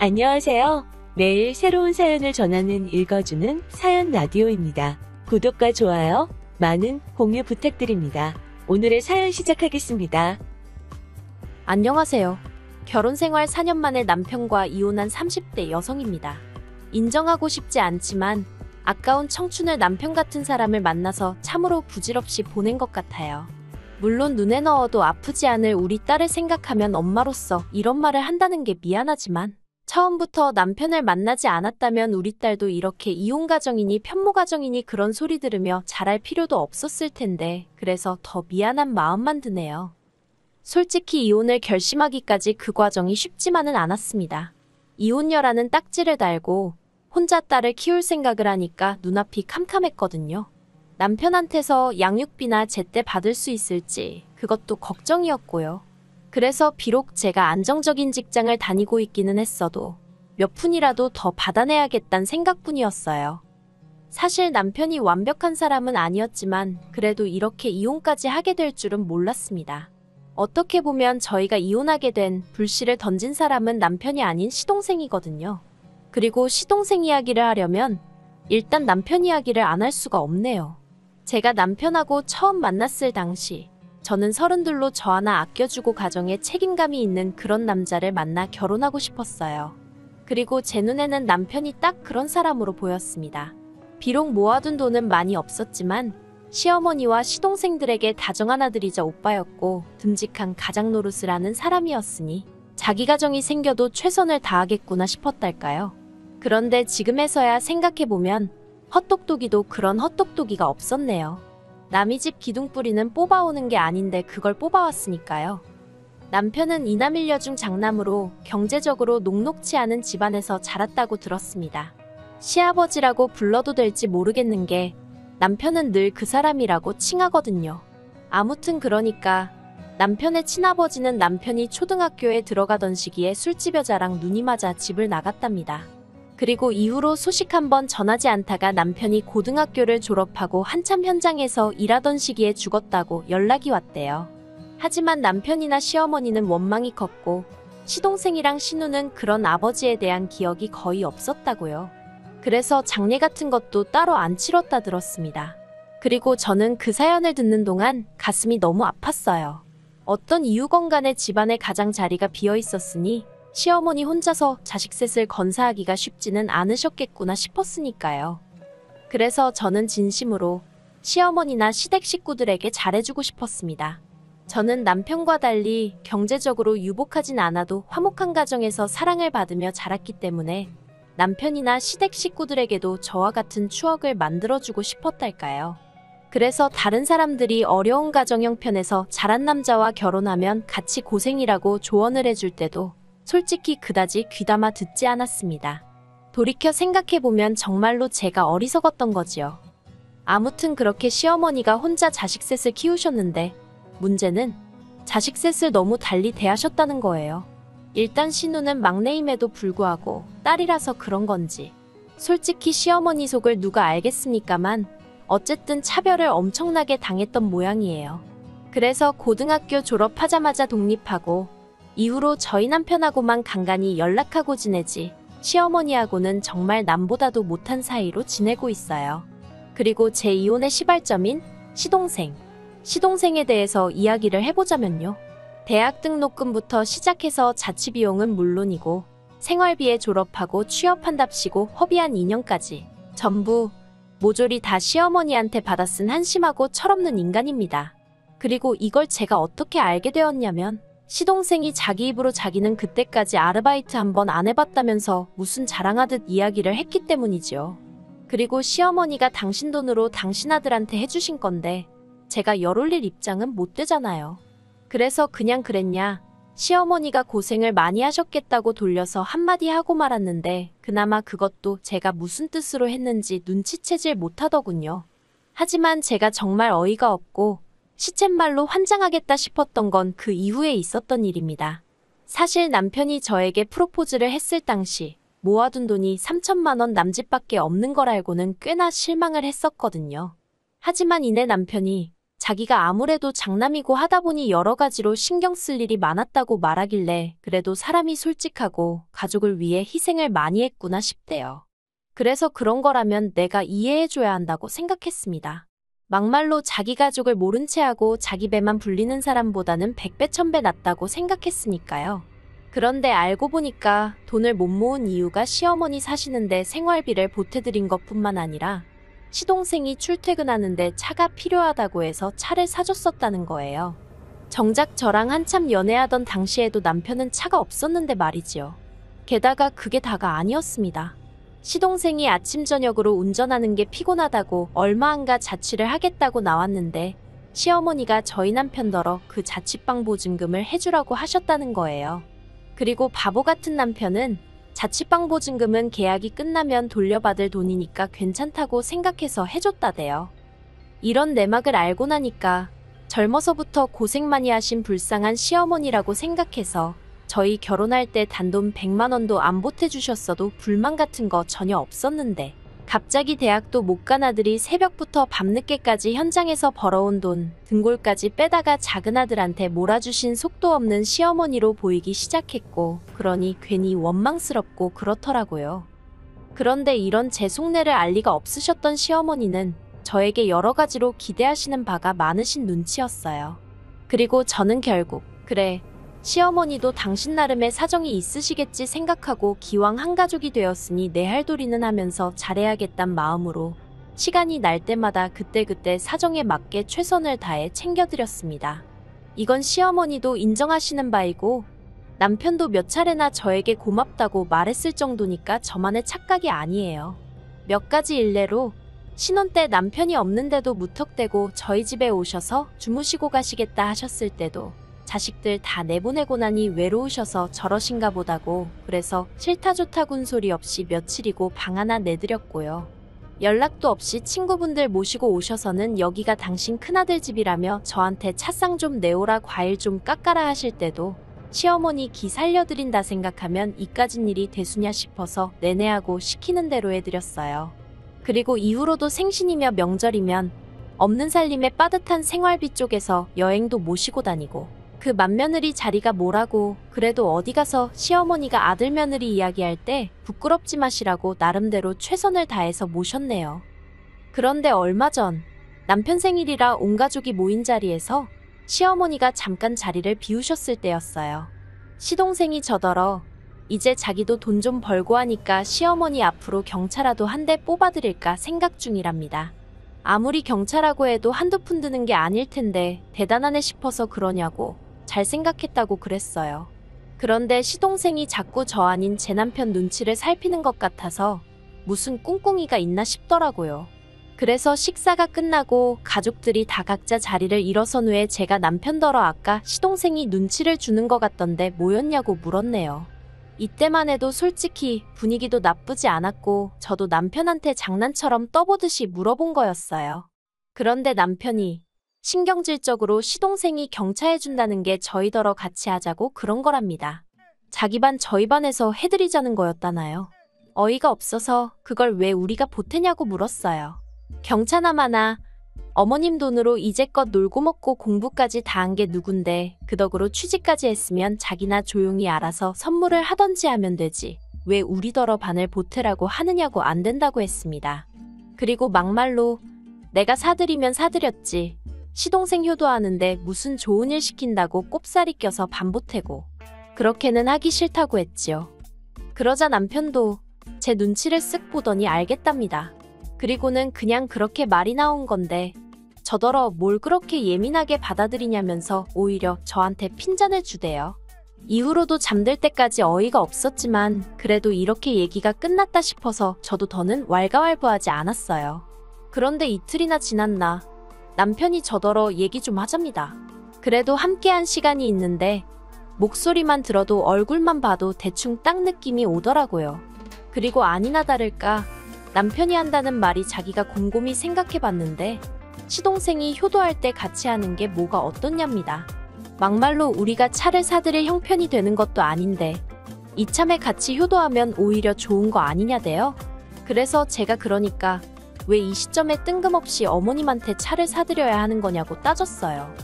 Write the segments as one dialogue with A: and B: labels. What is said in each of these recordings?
A: 안녕하세요. 매일 새로운 사연을 전하는 읽어주는 사연 라디오입니다. 구독과 좋아요, 많은 공유 부탁드립니다. 오늘의 사연 시작하겠습니다.
B: 안녕하세요. 결혼생활 4년 만에 남편과 이혼한 30대 여성입니다. 인정하고 싶지 않지만 아까운 청춘을 남편 같은 사람을 만나서 참으로 부질없이 보낸 것 같아요. 물론 눈에 넣어도 아프지 않을 우리 딸을 생각하면 엄마로서 이런 말을 한다는 게 미안하지만 처음부터 남편을 만나지 않았다면 우리 딸도 이렇게 이혼 가정이니 편모 가정이니 그런 소리 들으며 자랄 필요도 없었을 텐데 그래서 더 미안한 마음만 드네요. 솔직히 이혼을 결심하기까지 그 과정이 쉽지만은 않았습니다. 이혼녀라는 딱지를 달고 혼자 딸을 키울 생각을 하니까 눈앞이 캄캄했거든요. 남편한테서 양육비나 제때 받을 수 있을지 그것도 걱정이었고요. 그래서 비록 제가 안정적인 직장을 다니고 있기는 했어도 몇 푼이라도 더 받아내야겠다는 생각뿐이었어요. 사실 남편이 완벽한 사람은 아니었지만 그래도 이렇게 이혼까지 하게 될 줄은 몰랐습니다. 어떻게 보면 저희가 이혼하게 된 불씨를 던진 사람은 남편이 아닌 시동생이거든요. 그리고 시동생 이야기를 하려면 일단 남편 이야기를 안 할 수가 없네요. 제가 남편하고 처음 만났을 당시 저는 32로 저 하나 아껴주고 가정에 책임감이 있는 그런 남자를 만나 결혼하고 싶었어요. 그리고 제 눈에는 남편이 딱 그런 사람으로 보였습니다. 비록 모아둔 돈은 많이 없었지만 시어머니와 시동생들에게 다정한 아들이자 오빠였고 듬직한 가장 노릇을 하는 사람이었으니 자기 가정이 생겨도 최선을 다하겠구나 싶었달까요. 그런데 지금에서야 생각해보면 헛똑똑이도 그런 헛똑똑이가 없었네요. 남의 집 기둥뿌리는 뽑아오는 게 아닌데 그걸 뽑아왔으니까요. 남편은 이남 일녀중 장남으로 경제적으로 녹록치 않은 집안에서 자랐다고 들었습니다. 시아버지라고 불러도 될지 모르겠는 게 남편은 늘 그 사람이라고 칭하거든요. 아무튼 그러니까 남편의 친아버지는 남편이 초등학교에 들어가던 시기에 술집 여자랑 눈이 맞아 집을 나갔답니다. 그리고 이후로 소식 한번 전하지 않다가 남편이 고등학교를 졸업하고 한참 현장에서 일하던 시기에 죽었다고 연락이 왔대요. 하지만 남편이나 시어머니는 원망이 컸고 시동생이랑 신우는 그런 아버지에 대한 기억이 거의 없었다고요. 그래서 장례 같은 것도 따로 안 치렀다 들었습니다. 그리고 저는 그 사연을 듣는 동안 가슴이 너무 아팠어요. 어떤 이유건 간에 집안에 가장 자리가 비어 있었으니 시어머니 혼자서 자식 셋을 건사하기가 쉽지는 않으셨겠구나 싶었으니까요. 그래서 저는 진심으로 시어머니나 시댁 식구들에게 잘해주고 싶었습니다. 저는 남편과 달리 경제적으로 유복하진 않아도 화목한 가정에서 사랑을 받으며 자랐기 때문에 남편이나 시댁 식구들에게도 저와 같은 추억을 만들어주고 싶었달까요. 그래서 다른 사람들이 어려운 가정 형편에서 자란 남자와 결혼하면 같이 고생이라고 조언을 해줄 때도 솔직히 그다지 귀담아 듣지 않았습니다. 돌이켜 생각해보면 정말로 제가 어리석었던 거지요. 아무튼 그렇게 시어머니가 혼자 자식 셋을 키우셨는데 문제는 자식 셋을 너무 달리 대하셨다는 거예요. 일단 신우는 막내임에도 불구하고 딸이라서 그런 건지 솔직히 시어머니 속을 누가 알겠습니까만 어쨌든 차별을 엄청나게 당했던 모양이에요. 그래서 고등학교 졸업하자마자 독립하고 이후로 저희 남편하고만 간간히 연락하고 지내지 시어머니하고는 정말 남보다도 못한 사이로 지내고 있어요. 그리고 제 이혼의 시발점인 시동생에 대해서 이야기를 해보자면요. 대학 등록금부터 시작해서 자취비용은 물론이고 생활비에 졸업하고 취업한답시고 허비한 2년까지 전부 모조리 다 시어머니한테 받아 쓴 한심하고 철없는 인간입니다. 그리고 이걸 제가 어떻게 알게 되었냐면 시동생이 자기 입으로 자기는 그때까지 아르바이트 한 번 안 해봤다면서 무슨 자랑하듯 이야기를 했기 때문이지요. 그리고 시어머니가 당신 돈으로 당신 아들한테 해주신 건데 제가 열 올릴 입장은 못 되잖아요. 그래서 그냥 그랬냐 시어머니가 고생을 많이 하셨겠다고 돌려서 한마디 하고 말았는데 그나마 그것도 제가 무슨 뜻으로 했는지 눈치채질 못하더군요. 하지만 제가 정말 어이가 없고 시쳇말로 환장하겠다 싶었던 건 그 이후에 있었던 일입니다. 사실 남편이 저에게 프로포즈를 했을 당시 모아둔 돈이 3천만 원 남짓밖에 없는 걸 알고는 꽤나 실망을 했었거든요. 하지만 이내 남편이 자기가 아무래도 장남이고 하다 보니 여러 가지로 신경 쓸 일이 많았다고 말하길래 그래도 사람이 솔직하고 가족을 위해 희생을 많이 했구나 싶대요. 그래서 그런 거라면 내가 이해해줘야 한다고 생각했습니다. 막말로 자기 가족을 모른 채 하고 자기 배만 불리는 사람보다는 100배 1000배 낫다고 생각했으니까요. 그런데 알고 보니까 돈을 못 모은 이유가 시어머니 사시는데 생활비를 보태드린 것뿐만 아니라 시동생이 출퇴근하는데 차가 필요하다고 해서 차를 사줬었다는 거예요. 정작 저랑 한참 연애하던 당시에도 남편은 차가 없었는데 말이지요. 게다가 그게 다가 아니었습니다. 시동생이 아침 저녁으로 운전하는 게 피곤하다고 얼마 안가 자취를 하겠다고 나왔는데 시어머니가 저희 남편더러 그 자취방 보증금을 해주라고 하셨다는 거예요. 그리고 바보 같은 남편은 자취방 보증금은 계약이 끝나면 돌려받을 돈이니까 괜찮다고 생각해서 해줬다대요. 이런 내막을 알고 나니까 젊어서부터 고생 많이 하신 불쌍한 시어머니라고 생각해서 저희 결혼할 때 단돈 100만 원도 안 보태주셨어도 불만 같은 거 전혀 없었는데 갑자기 대학도 못 간 아들이 새벽부터 밤늦게까지 현장에서 벌어온 돈 등골까지 빼다가 작은 아들한테 몰아주신 속도 없는 시어머니로 보이기 시작했고 그러니 괜히 원망스럽고 그렇더라고요. 그런데 이런 제 속내를 알 리가 없으셨던 시어머니는 저에게 여러 가지로 기대하시는 바가 많으신 눈치였어요. 그리고 저는 결국 그래 시어머니도 당신 나름의 사정이 있으시겠지 생각하고 기왕 한 가족이 되었으니 내 할 도리는 하면서 잘해야겠단 마음으로 시간이 날 때마다 그때그때 사정에 맞게 최선을 다해 챙겨드렸습니다. 이건 시어머니도 인정하시는 바이고 남편도 몇 차례나 저에게 고맙다고 말했을 정도니까 저만의 착각이 아니에요. 몇 가지 일례로 신혼 때 남편이 없는데도 무턱대고 저희 집에 오셔서 주무시고 가시겠다 하셨을 때도 자식들 다 내보내고 나니 외로우셔서 저러신가 보다고 그래서 싫다 좋다군 소리 없이 며칠이고 방 하나 내드렸고요. 연락도 없이 친구분들 모시고 오셔서는 여기가 당신 큰아들 집이라며 저한테 차상 좀 내오라 과일 좀 깎아라 하실 때도 시어머니 기 살려드린다 생각하면 이까진 일이 대수냐 싶어서 내내하고 시키는 대로 해드렸어요. 그리고 이후로도 생신이며 명절이면 없는 살림에 빠듯한 생활비 쪽에서 여행도 모시고 다니고 그 맏며느리 자리가 뭐라고 그래도 어디 가서 시어머니가 아들 며느리 이야기할 때 부끄럽지 마시라고 나름대로 최선을 다해서 모셨네요. 그런데 얼마 전 남편 생일이라 온 가족이 모인 자리에서 시어머니가 잠깐 자리를 비우셨을 때였어요. 시동생이 저더러 이제 자기도 돈 좀 벌고 하니까 시어머니 앞으로 경차라도 한 대 뽑아드릴까 생각 중이랍니다. 아무리 경차라고 해도 한두 푼 드는 게 아닐 텐데 대단하네 싶어서 그러냐고 잘 생각했다고 그랬어요. 그런데 시동생이 자꾸 저 아닌 제 남편 눈치를 살피는 것 같아서 무슨 꿍꿍이가 있나 싶더라고요. 그래서 식사가 끝나고 가족들이 다 각자 자리를 일어선 후에 제가 남편더러 아까 시동생이 눈치를 주는 것 같던데 뭐였냐고 물었네요. 이때만 해도 솔직히 분위기도 나쁘지 않았고 저도 남편한테 장난처럼 떠보듯이 물어본 거였어요. 그런데 남편이 신경질적으로 시동생이 경차해준다는 게 저희더러 같이 하자고 그런 거랍니다. 자기 반 저희 반에서 해드리자는 거였다나요? 어이가 없어서 그걸 왜 우리가 보태냐고 물었어요. 경차나마나 어머님 돈으로 이제껏 놀고 먹고 공부까지 다 한 게 누군데 그 덕으로 취직까지 했으면 자기나 조용히 알아서 선물을 하던지 하면 되지. 왜 우리더러 반을 보태라고 하느냐고 안 된다고 했습니다. 그리고 막말로 내가 사드리면 사드렸지. 시동생 효도하는데 무슨 좋은 일 시킨다고 꼽사리 껴서 반 보태고. 그렇게는 하기 싫다고 했지요. 그러자 남편도 제 눈치를 쓱 보더니 알겠답니다. 그리고는 그냥 그렇게 말이 나온 건데 저더러 뭘 그렇게 예민하게 받아들이냐면서 오히려 저한테 핀잔을 주대요. 이후로도 잠들 때까지 어이가 없었지만 그래도 이렇게 얘기가 끝났다 싶어서 저도 더는 왈가왈부하지 않았어요. 그런데 이틀이나 지났나 남편이 저더러 얘기 좀 하잡니다. 그래도 함께한 시간이 있는데 목소리만 들어도 얼굴만 봐도 대충 딱 느낌이 오더라고요. 그리고 아니나 다를까 남편이 한다는 말이 자기가 곰곰이 생각해봤는데 시동생이 효도할 때 같이 하는 게 뭐가 어떻냐입니다. 막말로 우리가 차를 사드릴 형편이 되는 것도 아닌데 이참에 같이 효도하면 오히려 좋은 거 아니냐대요. 그래서 제가 그러니까 왜 이 시점에 뜬금없이 어머님한테 차를 사드려야 하는 거냐고 따졌어요.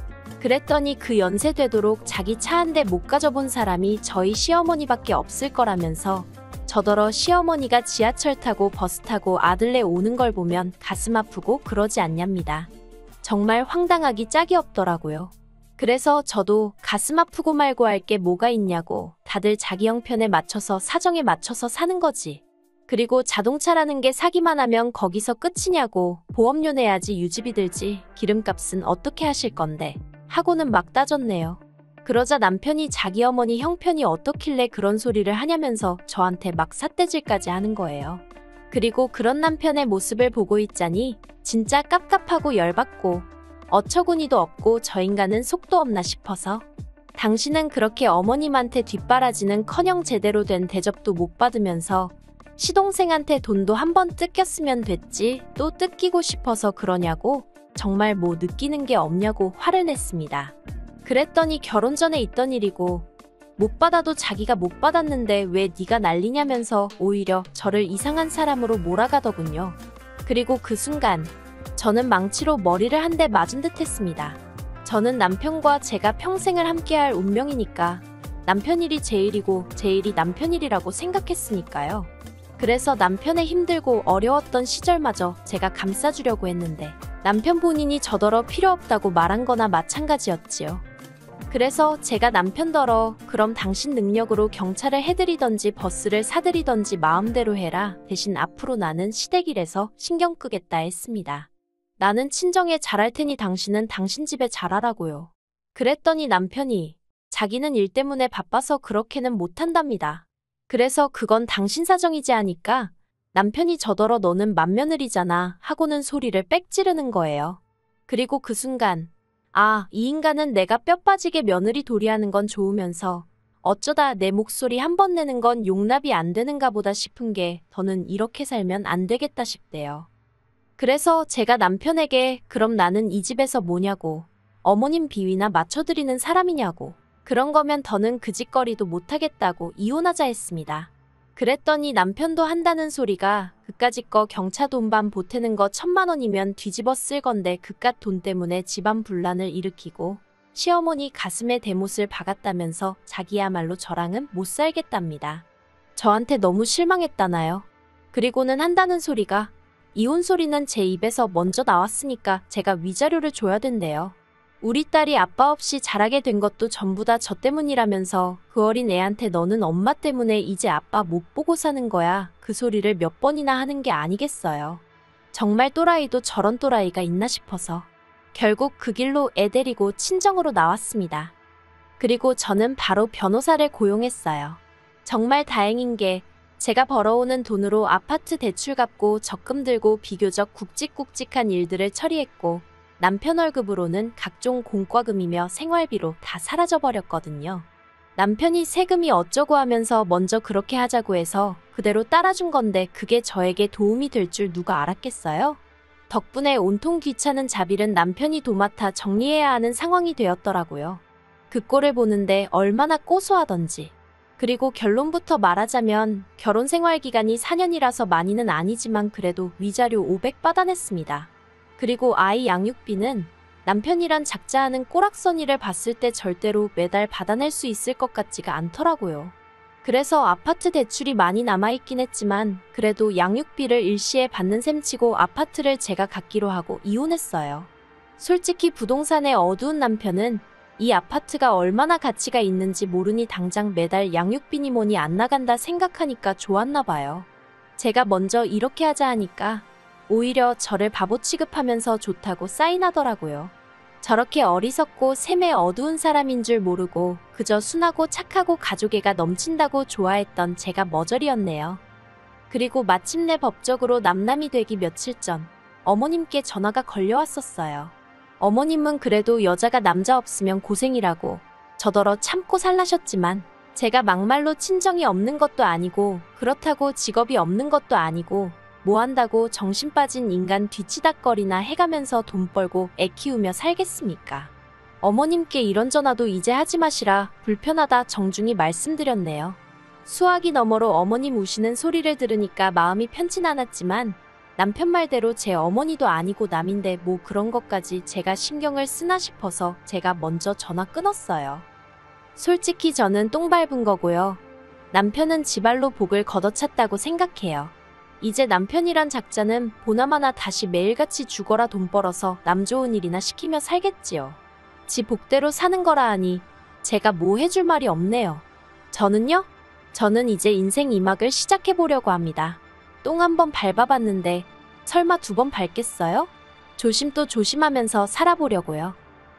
B: 그랬더니 그 연세 되도록 자기 차 한 대 못 가져본 사람이 저희 시어머니밖에 없을 거라면서 저더러 시어머니가 지하철 타고 버스 타고 아들네 오는 걸 보면 가슴 아프고 그러지 않냐입니다. 정말 황당하기 짝이 없더라고요. 그래서 저도 가슴 아프고 말고 할 게 뭐가 있냐고, 다들 자기 형편에 맞춰서 사정에 맞춰서 사는 거지. 그리고 자동차라는 게 사기만 하면 거기서 끝이냐고, 보험료 내야지 유지비 들지, 기름값은 어떻게 하실 건데 하고는 막 따졌네요. 그러자 남편이 자기 어머니 형편이 어떻길래 그런 소리를 하냐면서 저한테 막 삿대질까지 하는 거예요. 그리고 그런 남편의 모습을 보고 있자니 진짜 깝깝하고 열받고 어처구니도 없고 저 인간은 속도 없나 싶어서, 당신은 그렇게 어머님한테 뒷바라지는커녕 제대로 된 대접도 못 받으면서 시동생한테 돈도 한 번 뜯겼으면 됐지 또 뜯기고 싶어서 그러냐고, 정말 뭐 느끼는 게 없냐고 화를 냈습니다. 그랬더니 결혼 전에 있던 일이고 못 받아도 자기가 못 받았는데 왜 네가 난리냐면서 오히려 저를 이상한 사람으로 몰아가더군요. 그리고 그 순간 저는 망치로 머리를 한 대 맞은 듯 했습니다. 저는 남편과 제가 평생을 함께할 운명이니까 남편 일이 제 일이고 제 일이 남편 일이라고 생각했으니까요. 그래서 남편의 힘들고 어려웠던 시절마저 제가 감싸주려고 했는데 남편 본인이 저더러 필요 없다고 말한 거나 마찬가지였지요. 그래서 제가 남편더러 그럼 당신 능력으로 경찰을 해드리던지 버스를 사드리던지 마음대로 해라. 대신 앞으로 나는 시댁일에서 신경 끄겠다 했습니다. 나는 친정에 잘할 테니 당신은 당신 집에 잘하라고요. 그랬더니 남편이 자기는 일 때문에 바빠서 그렇게는 못한답니다. 그래서 그건 당신 사정이지 하니까 남편이 저더러 너는 맏며느리잖아 하고는 소리를 빽 지르는 거예요. 그리고 그 순간 이 인간은 내가 뼈 빠지게 며느리 도리하는 건 좋으면서 어쩌다 내 목소리 한 번 내는 건 용납이 안 되는가 보다 싶은 게 더는 이렇게 살면 안 되겠다 싶대요. 그래서 제가 남편에게 그럼 나는 이 집에서 뭐냐고, 어머님 비위나 맞춰드리는 사람이냐고, 그런 거면 더는 그 짓거리도 못하겠다고 이혼하자 했습니다. 그랬더니 남편도 한다는 소리가 그까짓 거 경차 돈반 보태는 거 1000만 원이면 뒤집어 쓸 건데 그깟 돈 때문에 집안 분란을 일으키고 시어머니 가슴에 대못을 박았다면서 자기야말로 저랑은 못 살겠답니다. 저한테 너무 실망했다나요. 그리고는 한다는 소리가 이혼 소리는 제 입에서 먼저 나왔으니까 제가 위자료를 줘야 된대요. 우리 딸이 아빠 없이 자라게 된 것도 전부 다 저 때문이라면서 그 어린 애한테 너는 엄마 때문에 이제 아빠 못 보고 사는 거야. 그 소리를 몇 번이나 하는 게 아니겠어요. 정말 또라이도 저런 또라이가 있나 싶어서 결국 그 길로 애 데리고 친정으로 나왔습니다. 그리고 저는 바로 변호사를 고용했어요. 정말 다행인 게 제가 벌어오는 돈으로 아파트 대출 갚고 적금 들고 비교적 굵직굵직한 일들을 처리했고 남편 월급으로는 각종 공과금이며 생활비로 다 사라져버렸거든요. 남편이 세금이 어쩌고 하면서 먼저 그렇게 하자고 해서 그대로 따라준 건데 그게 저에게 도움이 될 줄 누가 알았겠어요? 덕분에 온통 귀찮은 자비는 남편이 도맡아 정리해야 하는 상황이 되었더라고요. 그 꼴을 보는데 얼마나 고소하던지. 그리고 결론부터 말하자면 결혼 생활 기간이 4년이라서 많이는 아니지만 그래도 위자료 500 받아냈습니다. 그리고 아이 양육비는 남편이란 작자하는 꼬락서니를 봤을 때 절대로 매달 받아낼 수 있을 것 같지가 않더라고요. 그래서 아파트 대출이 많이 남아있긴 했지만 그래도 양육비를 일시에 받는 셈치고 아파트를 제가 갖기로 하고 이혼했어요. 솔직히 부동산의 어두운 남편은 이 아파트가 얼마나 가치가 있는지 모르니 당장 매달 양육비니 뭐니 안 나간다 생각하니까 좋았나 봐요. 제가 먼저 이렇게 하자 하니까 오히려 저를 바보 취급하면서 좋다고 사인하더라고요. 저렇게 어리석고 셈의 어두운 사람인 줄 모르고 그저 순하고 착하고 가족애가 넘친다고 좋아했던 제가 머저리였네요. 그리고 마침내 법적으로 남남이 되기 며칠 전 어머님께 전화가 걸려왔었어요. 어머님은 그래도 여자가 남자 없으면 고생이라고 저더러 참고 살라셨지만 제가 막말로 친정이 없는 것도 아니고 그렇다고 직업이 없는 것도 아니고 뭐 한다고 정신 빠진 인간 뒤치다꺼리나 해가면서 돈 벌고 애 키우며 살겠습니까? 어머님께 이런 전화도 이제 하지 마시라 불편하다 정중히 말씀드렸네요. 수화기 너머로 어머님 우시는 소리를 들으니까 마음이 편치 않았지만 남편 말대로 제 어머니도 아니고 남인데 뭐 그런 것까지 제가 신경을 쓰나 싶어서 제가 먼저 전화 끊었어요. 솔직히 저는 똥 밟은 거고요. 남편은 지발로 복을 걷어찼다고 생각해요. 이제 남편이란 작자는 보나마나 다시 매일같이 죽어라 돈 벌어서 남 좋은 일이나 시키며 살겠지요. 지 복대로 사는 거라 하니 제가 뭐 해줄 말이 없네요. 저는 이제 인생 2막을 시작해보려고 합니다. 똥 한 번 밟아봤는데 설마 2번 밟겠어요? 조심 또 조심하면서 살아보려고요.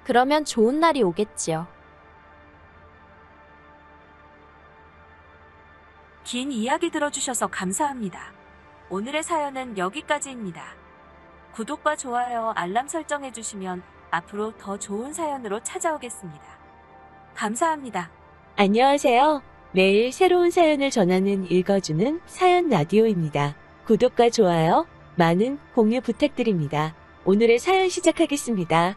B: 그러면 좋은 날이 오겠지요.
A: 긴 이야기 들어주셔서 감사합니다. 오늘의 사연은 여기까지입니다. 구독과 좋아요, 알람 설정해주시면 앞으로 더 좋은 사연으로 찾아오겠습니다. 감사합니다. 안녕하세요. 매일 새로운 사연을 전하는 읽어주는 사연 라디오입니다. 구독과 좋아요, 많은 공유 부탁드립니다. 오늘의 사연 시작하겠습니다.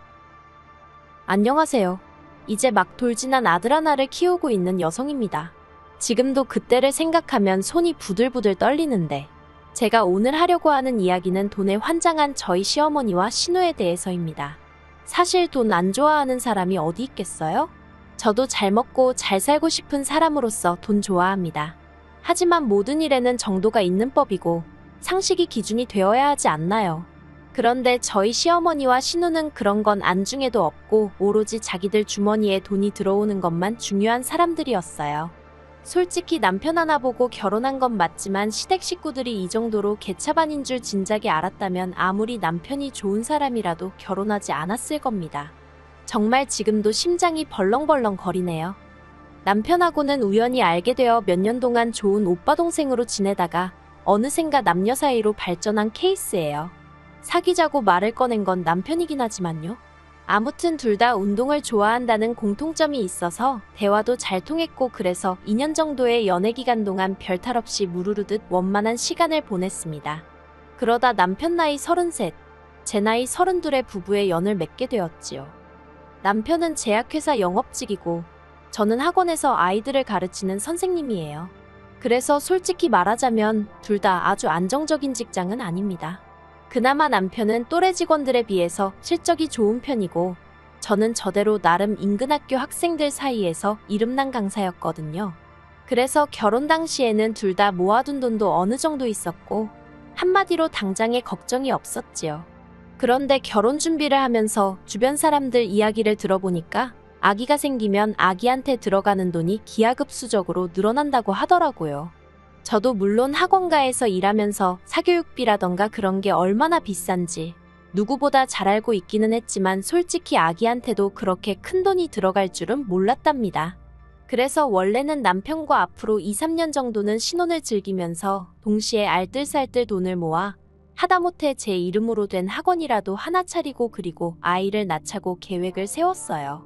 B: 안녕하세요. 이제 막 돌진한 아들 하나를 키우고 있는 여성입니다. 지금도 그때를 생각하면 손이 부들부들 떨리는데 제가 오늘 하려고 하는 이야기는 돈에 환장한 저희 시어머니와 신우에 대해서입니다. 사실 돈 안 좋아하는 사람이 어디 있겠어요? 저도 잘 먹고 잘 살고 싶은 사람으로서 돈 좋아합니다. 하지만 모든 일에는 정도가 있는 법이고 상식이 기준이 되어야 하지 않나요? 그런데 저희 시어머니와 신우는 그런 건 안중에도 없고 오로지 자기들 주머니에 돈이 들어오는 것만 중요한 사람들이었어요. 솔직히 남편 하나 보고 결혼한 건 맞지만 시댁 식구들이 이 정도로 개차반인 줄 진작에 알았다면 아무리 남편이 좋은 사람이라도 결혼하지 않았을 겁니다. 정말 지금도 심장이 벌렁벌렁 거리네요. 남편하고는 우연히 알게 되어 몇 년 동안 좋은 오빠 동생으로 지내다가 어느샌가 남녀 사이로 발전한 케이스예요. 사귀자고 말을 꺼낸 건 남편이긴 하지만요. 아무튼 둘 다 운동을 좋아한다는 공통점이 있어서 대화도 잘 통했고 그래서 2년 정도의 연애 기간 동안 별탈 없이 무르르듯 원만한 시간을 보냈습니다. 그러다 남편 나이 33, 제 나이 32의 부부의 연을 맺게 되었지요. 남편은 제약회사 영업직이고 저는 학원에서 아이들을 가르치는 선생님이에요. 그래서 솔직히 말하자면 둘 다 아주 안정적인 직장은 아닙니다. 그나마 남편은 또래 직원들에 비해서 실적이 좋은 편이고 저는 저대로 나름 인근 학교 학생들 사이에서 이름난 강사였거든요. 그래서 결혼 당시에는 둘 다 모아둔 돈도 어느 정도 있었고 한마디로 당장에 걱정이 없었지요. 그런데 결혼 준비를 하면서 주변 사람들 이야기를 들어보니까 아기가 생기면 아기한테 들어가는 돈이 기하급수적으로 늘어난다고 하더라고요. 저도 물론 학원가에서 일하면서 사교육비라던가 그런 게 얼마나 비싼지 누구보다 잘 알고 있기는 했지만 솔직히 아기한테도 그렇게 큰 돈이 들어갈 줄은 몰랐답니다. 그래서 원래는 남편과 앞으로 2, 3년 정도는 신혼을 즐기면서 동시에 알뜰살뜰 돈을 모아 하다못해 제 이름으로 된 학원이라도 하나 차리고 그리고 아이를 낳자고 계획을 세웠어요.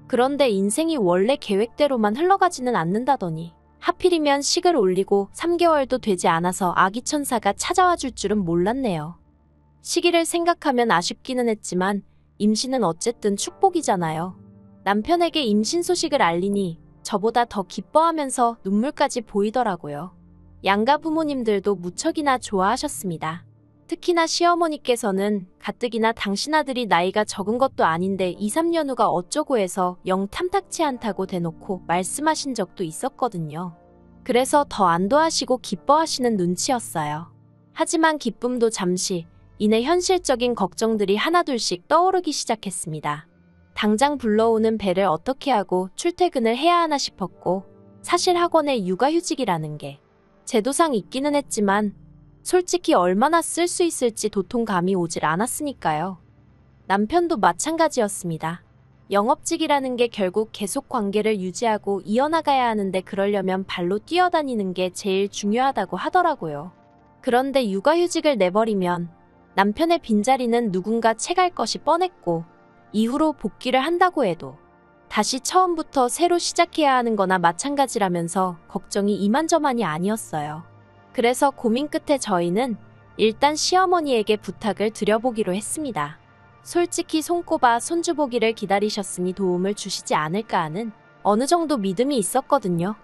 B: 그런데 인생이 원래 계획대로만 흘러가지는 않는다더니 하필이면 식을 올리고 3개월도 되지 않아서 아기 천사가 찾아와 줄 줄은 몰랐네요. 시기를 생각하면 아쉽기는 했지만 임신은 어쨌든 축복이잖아요. 남편에게 임신 소식을 알리니 저보다 더 기뻐하면서 눈물까지 보이더라고요. 양가 부모님들도 무척이나 좋아하셨습니다. 특히나 시어머니께서는 가뜩이나 당신 아들이 나이가 적은 것도 아닌데 2, 3년 후가 어쩌고 해서 영 탐탁치 않다고 대놓고 말씀하신 적도 있었거든요. 그래서 더 안도하시고 기뻐하시는 눈치였어요. 하지만 기쁨도 잠시, 이내 현실적인 걱정들이 하나둘씩 떠오르기 시작했습니다. 당장 불러오는 배를 어떻게 하고 출퇴근을 해야 하나 싶었고 사실 학원에 육아휴직이라는 게 제도상 있기는 했지만 솔직히 얼마나 쓸 수 있을지 도통 감이 오질 않았으니까요. 남편도 마찬가지였습니다. 영업직이라는 게 결국 계속 관계를 유지하고 이어나가야 하는데 그러려면 발로 뛰어다니는 게 제일 중요하다고 하더라고요. 그런데 육아휴직을 내버리면 남편의 빈자리는 누군가 채갈 것이 뻔했고 이후로 복귀를 한다고 해도 다시 처음부터 새로 시작해야 하는 거나 마찬가지라면서 걱정이 이만저만이 아니었어요. 그래서 고민 끝에 저희는 일단 시어머니에게 부탁을 드려보기로 했습니다. 솔직히 손꼽아 손주 보기를 기다리셨으니 도움을 주시지 않을까 하는 어느 정도 믿음이 있었거든요.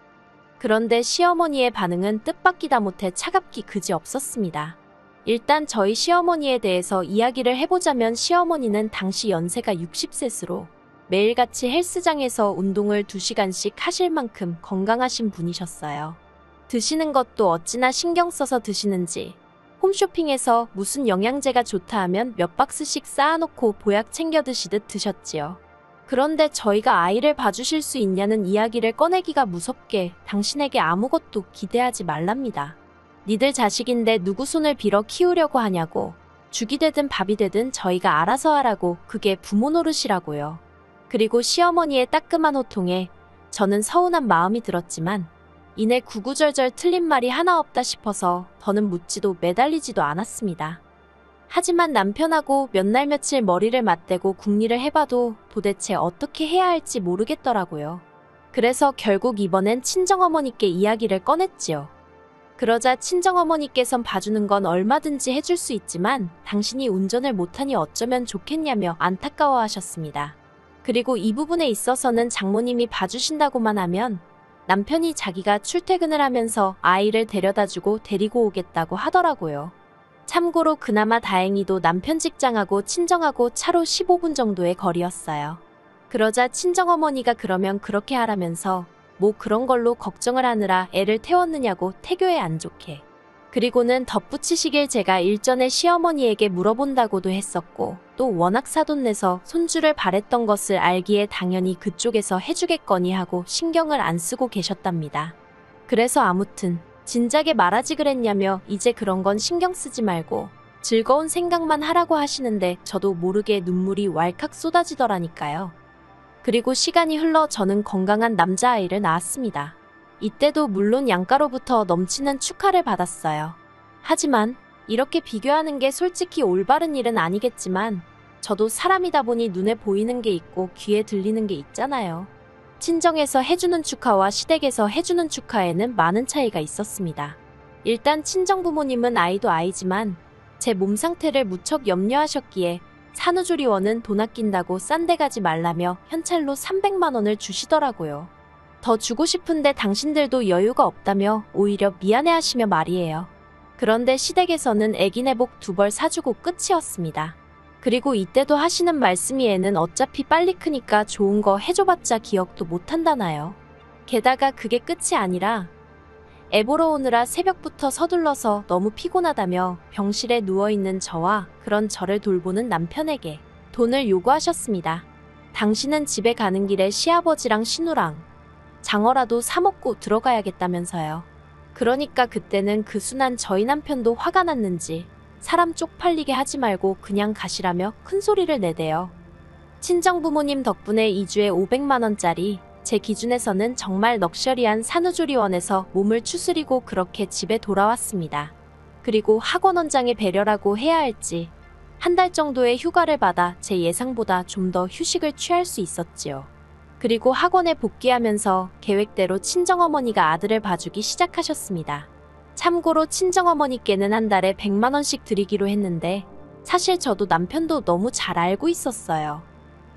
B: 그런데 시어머니의 반응은 뜻밖이다 못해 차갑기 그지 없었습니다. 일단 저희 시어머니에 대해서 이야기를 해보자면 시어머니는 당시 연세가 60세스로 매일같이 헬스장에서 운동을 2시간씩 하실 만큼 건강하신 분이셨어요. 드시는 것도 어찌나 신경 써서 드시는지 홈쇼핑에서 무슨 영양제가 좋다 하면 몇 박스씩 쌓아놓고 보약 챙겨 드시듯 드셨지요. 그런데 저희가 아이를 봐주실 수 있냐는 이야기를 꺼내기가 무섭게 당신에게 아무것도 기대하지 말랍니다. 니들 자식인데 누구 손을 빌어 키우려고 하냐고. 죽이 되든 밥이 되든 저희가 알아서 하라고. 그게 부모 노릇이라고요. 그리고 시어머니의 따끔한 호통에 저는 서운한 마음이 들었지만 이내 구구절절 틀린 말이 하나 없다 싶어서 더는 묻지도 매달리지도 않았습니다. 하지만 남편하고 몇 날 며칠 머리를 맞대고 궁리를 해봐도 도대체 어떻게 해야 할지 모르겠더라고요. 그래서 결국 이번엔 친정어머니께 이야기를 꺼냈지요. 그러자 친정어머니께선 봐주는 건 얼마든지 해줄 수 있지만 당신이 운전을 못하니 어쩌면 좋겠냐며 안타까워하셨습니다. 그리고 이 부분에 있어서는 장모님이 봐주신다고만 하면 남편이 자기가 출퇴근을 하면서 아이를 데려다주고 데리고 오겠다고 하더라고요. 참고로 그나마 다행히도 남편 직장하고 친정하고 차로 15분 정도의 거리였어요. 그러자 친정어머니가 그러면 그렇게 하라면서 뭐 그런 걸로 걱정을 하느라 애를 태웠느냐고 태교에 안 좋게. 그리고는 덧붙이시길 제가 일전에 시어머니에게 물어본다고도 했었고 또 워낙 사돈내서 손주를 바랬던 것을 알기에 당연히 그쪽에서 해주겠거니 하고 신경을 안 쓰고 계셨답니다. 그래서 아무튼 진작에 말하지 그랬냐며 이제 그런 건 신경 쓰지 말고 즐거운 생각만 하라고 하시는데 저도 모르게 눈물이 왈칵 쏟아지더라니까요. 그리고 시간이 흘러 저는 건강한 남자아이를 낳았습니다. 이때도 물론 양가로부터 넘치는 축하를 받았어요. 하지만 이렇게 비교하는 게 솔직히 올바른 일은 아니겠지만 저도 사람이다 보니 눈에 보이는 게 있고 귀에 들리는 게 있잖아요. 친정에서 해주는 축하와 시댁에서 해주는 축하에는 많은 차이가 있었습니다. 일단 친정부모님은 아이도 아이지만 제 몸 상태를 무척 염려하셨기에 산후조리원은 돈 아낀다고 싼 데 가지 말라며 현찰로 300만 원을 주시더라고요. 더 주고 싶은데 당신들도 여유가 없다며 오히려 미안해하시며 말이에요. 그런데 시댁에서는 애기 내복 2벌 사주고 끝이었습니다. 그리고 이때도 하시는 말씀이 애는 어차피 빨리 크니까 좋은 거 해줘봤자 기억도 못한다나요. 게다가 그게 끝이 아니라 애 보러 오느라 새벽부터 서둘러서 너무 피곤하다며 병실에 누워있는 저와 그런 저를 돌보는 남편에게 돈을 요구하셨습니다. 당신은 집에 가는 길에 시아버지랑 신우랑 장어라도 사 먹고 들어가야겠다면서요. 그러니까 그때는 그 순한 저희 남편도 화가 났는지 사람 쪽팔리게 하지 말고 그냥 가시라며 큰 소리를 내대요. 친정부모님 덕분에 2주에 500만 원짜리 제 기준에서는 정말 럭셔리한 산후조리원에서 몸을 추스리고 그렇게 집에 돌아왔습니다. 그리고 학원원장의 배려라고 해야 할지 한 달 정도의 휴가를 받아 제 예상보다 좀 더 휴식을 취할 수 있었지요. 그리고 학원에 복귀하면서 계획대로 친정어머니가 아들을 봐주기 시작하셨습니다. 참고로 친정어머니께는 한 달에 100만 원씩 드리기로 했는데 사실 저도 남편도 너무 잘 알고 있었어요.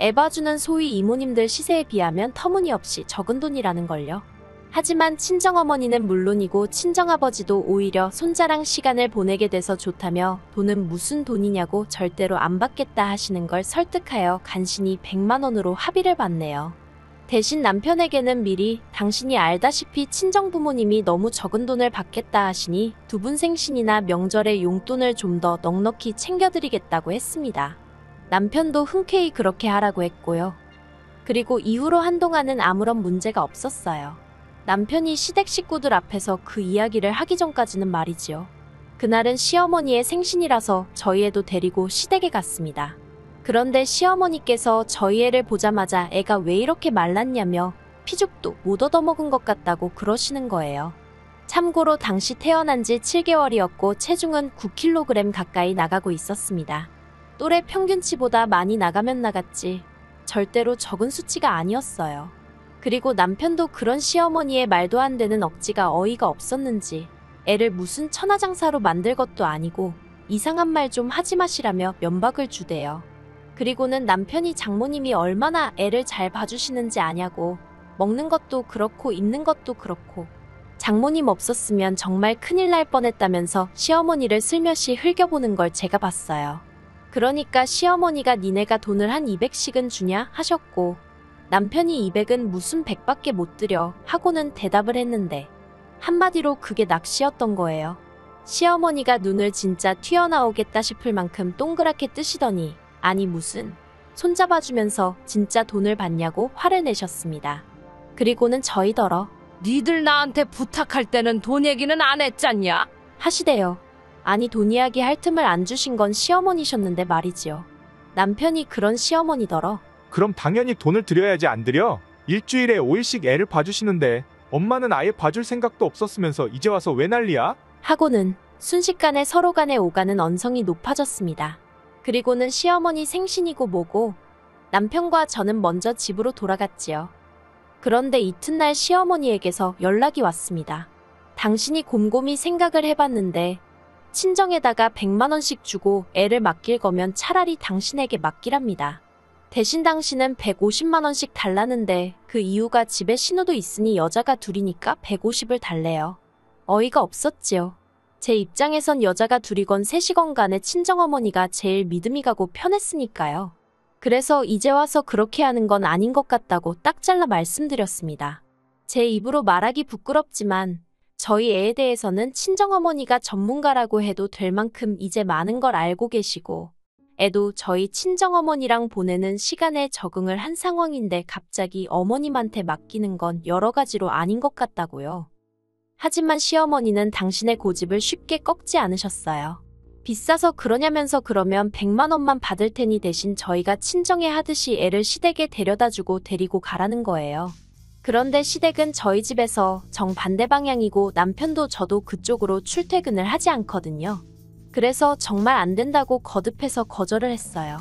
B: 애 봐주는 소위 이모님들 시세에 비하면 터무니없이 적은 돈이라는 걸요. 하지만 친정어머니는 물론이고 친정아버지도 오히려 손자랑 시간을 보내게 돼서 좋다며 돈은 무슨 돈이냐고 절대로 안 받겠다 하시는 걸 설득하여 간신히 100만 원으로 합의를 봤네요. 대신 남편에게는 미리 당신이 알다시피 친정부모님이 너무 적은 돈을 받겠다 하시니 두 분 생신이나 명절에 용돈을 좀 더 넉넉히 챙겨드리겠다고 했습니다. 남편도 흔쾌히 그렇게 하라고 했고요. 그리고 이후로 한동안은 아무런 문제가 없었어요. 남편이 시댁 식구들 앞에서 그 이야기를 하기 전까지는 말이지요. 그날은 시어머니의 생신이라서 저희 애도 데리고 시댁에 갔습니다. 그런데 시어머니께서 저희 애를 보자마자 애가 왜 이렇게 말랐냐며 피죽도 못 얻어먹은 것 같다고 그러시는 거예요. 참고로 당시 태어난 지 7개월이었고 체중은 9kg 가까이 나가고 있었습니다. 또래 평균치보다 많이 나가면 나갔지 절대로 적은 수치가 아니었어요. 그리고 남편도 그런 시어머니의 말도 안 되는 억지가 어이가 없었는지 애를 무슨 천하장사로 만들 것도 아니고 이상한 말 좀 하지 마시라며 면박을 주대요. 그리고는 남편이 장모님이 얼마나 애를 잘 봐주시는지 아냐고 먹는 것도 그렇고 입는 것도 그렇고 장모님 없었으면 정말 큰일 날 뻔했다면서 시어머니를 슬며시 흘겨보는 걸 제가 봤어요. 그러니까 시어머니가 니네가 돈을 한 200씩은 주냐 하셨고 남편이 200은 무슨 100밖에 못 드려 하고는 대답을 했는데 한마디로 그게 낚시였던 거예요. 시어머니가 눈을 진짜 튀어나오겠다 싶을 만큼 동그랗게 뜨시더니 아니 무슨 손잡아주면서 진짜 돈을 받냐고 화를 내셨습니다. 그리고는 저희더러
C: 니들 나한테 부탁할 때는 돈 얘기는 안 했잖냐?
B: 하시대요. 아니 돈 이야기 할 틈을 안 주신 건 시어머니셨는데 말이지요. 남편이 그런 시어머니더러
D: 그럼 당연히 돈을 드려야지 안 드려? 일주일에 5일씩 애를 봐주시는데 엄마는 아예 봐줄 생각도 없었으면서 이제 와서 왜 난리야?
B: 하고는 순식간에 서로 간의 오가는 언성이 높아졌습니다. 그리고는 시어머니 생신이고 뭐고 남편과 저는 먼저 집으로 돌아갔지요. 그런데 이튿날 시어머니에게서 연락이 왔습니다. 당신이 곰곰이 생각을 해봤는데 친정에다가 100만 원씩 주고 애를 맡길 거면 차라리 당신에게 맡기랍니다. 대신 당신은 150만 원씩 달라는데 그 이유가 집에 신우도 있으니 여자가 둘이니까 150을 달래요. 어이가 없었지요. 제 입장에선 여자가 둘이건 셋이건 간에 친정어머니가 제일 믿음이 가고 편했으니까요. 그래서 이제 와서 그렇게 하는 건 아닌 것 같다고 딱 잘라 말씀드렸습니다. 제 입으로 말하기 부끄럽지만 저희 애에 대해서는 친정어머니가 전문가라고 해도 될 만큼 이제 많은 걸 알고 계시고 애도 저희 친정어머니랑 보내는 시간에 적응을 한 상황인데 갑자기 어머님한테 맡기는 건 여러 가지로 아닌 것 같다고요. 하지만 시어머니는 당신의 고집을 쉽게 꺾지 않으셨어요. 비싸서 그러냐면서 그러면 100만 원만 받을 테니 대신 저희가 친정에 하듯이 애를 시댁에 데려다주고 데리고 가라는 거예요. 그런데 시댁은 저희 집에서 정반대 방향이고 남편도 저도 그쪽으로 출퇴근을 하지 않거든요. 그래서 정말 안 된다고 거듭해서 거절을 했어요.